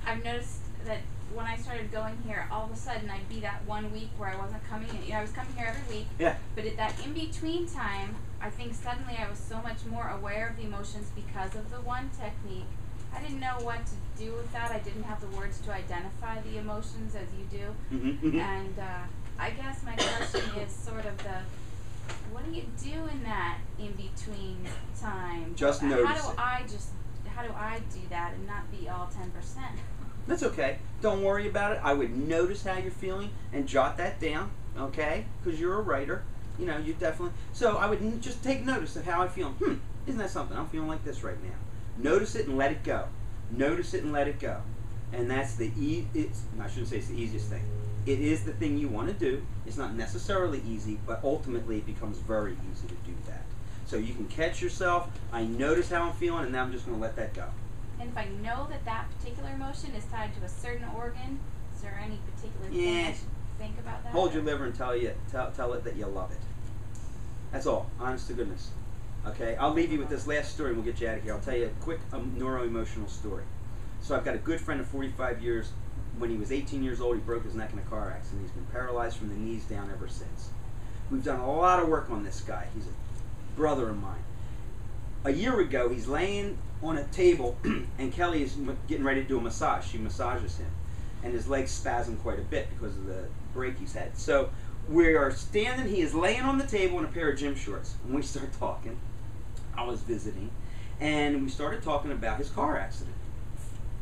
I've noticed that when I started going here, all of a sudden I'd be that 1 week where I wasn't coming in. You know, I was coming here every week. Yeah. But at that in-between time, I think suddenly I was so much more aware of the emotions because of the one technique. I didn't know what to do with that. I didn't have the words to identify the emotions as you do. And I guess my question is sort of what do you do in that in-between time? Just notice How do I do that and not be all 10%? That's okay. Don't worry about it. I would notice how you're feeling and jot that down, okay? Because you're a writer. You know, you definitely. So I would just take notice of how I feel. Isn't that something? I'm feeling like this right now. Notice it and let it go. Notice it and let it go. And that's I shouldn't say it's the easiest thing. It is the thing you want to do. It's not necessarily easy, but ultimately it becomes very easy to do that. So you can catch yourself. I notice how I'm feeling, and now I'm just going to let that go. And if I know that that particular emotion is tied to a certain organ, is there any particular thing I should think about that? Hold your liver and tell it that you love it. That's all. Honest to goodness. Okay? I'll leave you with this last story and we'll get you out of here. I'll tell you a quick neuro-emotional story. So I've got a good friend of 45 years. When he was 18 years old, he broke his neck in a car accident. He's been paralyzed from the knees down ever since. We've done a lot of work on this guy. He's a brother of mine. A year ago, he's laying on a table, and Kelly is getting ready to do a massage. She massages him, and his legs spasm quite a bit because of the break he's had. So we are standing, he is laying on the table in a pair of gym shorts, and we start talking. I was visiting, and we started talking about his car accident.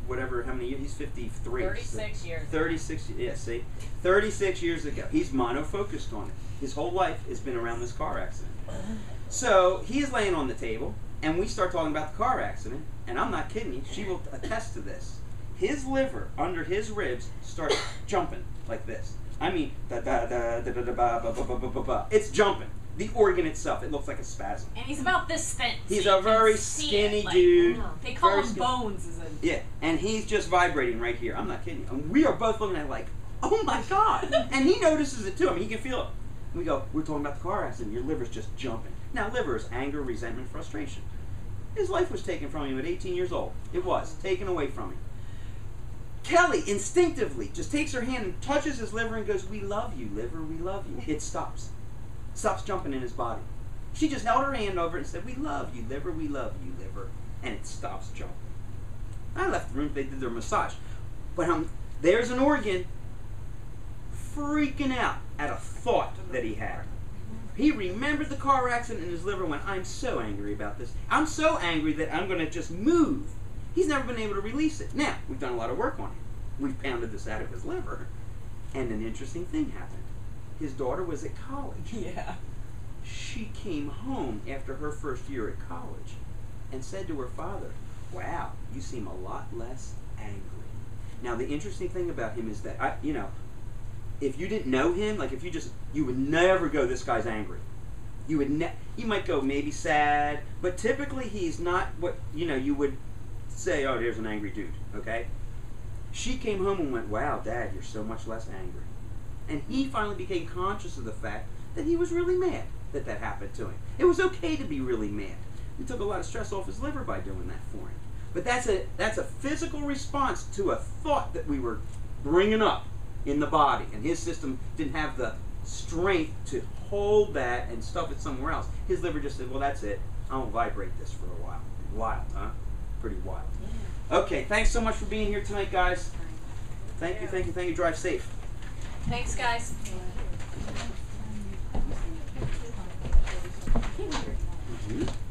Whatever, how many years? He's 53. 36 years. 36, yeah, see? 36 years ago. He's mono-focused on it. His whole life has been around this car accident. So he's laying on the table, and we start talking about the car accident, and I'm not kidding you, she will attest to this. His liver under his ribs starts jumping like this. I mean, it's jumping. The organ itself, it looks like a spasm. And he's about this thin. He's so a very skinny dude. They call very him skinny. Bones. Yeah, and he's just vibrating right here. I'm not kidding you. And we are both looking at it like, oh my God. And he notices it too. I mean, he can feel it. And we go, we're talking about the car accident. Your liver's just jumping. Now, liver is anger, resentment, frustration. His life was taken from him at 18 years old. It was taken away from him. Kelly instinctively just takes her hand and touches his liver and goes, we love you, liver, we love you. It stops. Stops jumping in his body. She just held her hand over it and said, "We love you, liver, we love you, liver." And it stops jumping. I left the room, they did their massage. But there's an organ freaking out at a thought that he had. He remembered the car accident and his liver went, "I'm so angry about this. I'm so angry that I'm going to just move." He's never been able to release it. Now, we've done a lot of work on him. We've pounded this out of his liver. And an interesting thing happened. His daughter was at college. Yeah. She came home after her first year at college and said to her father, "Wow, you seem a lot less angry." Now, the interesting thing about him is that, if you didn't know him, like you would never go, "This guy's angry." You might go maybe sad, but typically he's not what, you would say, "Oh, there's an angry dude," okay? She came home and went, "Wow, Dad, you're so much less angry." And he finally became conscious of the fact that he was really mad that happened to him. It was okay to be really mad. We took a lot of stress off his liver by doing that for him. But that's a physical response to a thought that we were bringing up in the body, and his system didn't have the strength to hold that and stuff it somewhere else. His liver just said, "Well, that's it. I'll vibrate this for a while." Wild, huh? Pretty wild. Yeah. Okay, thanks so much for being here tonight, guys. Thank you. Drive safe. Thanks, guys. Mm-hmm.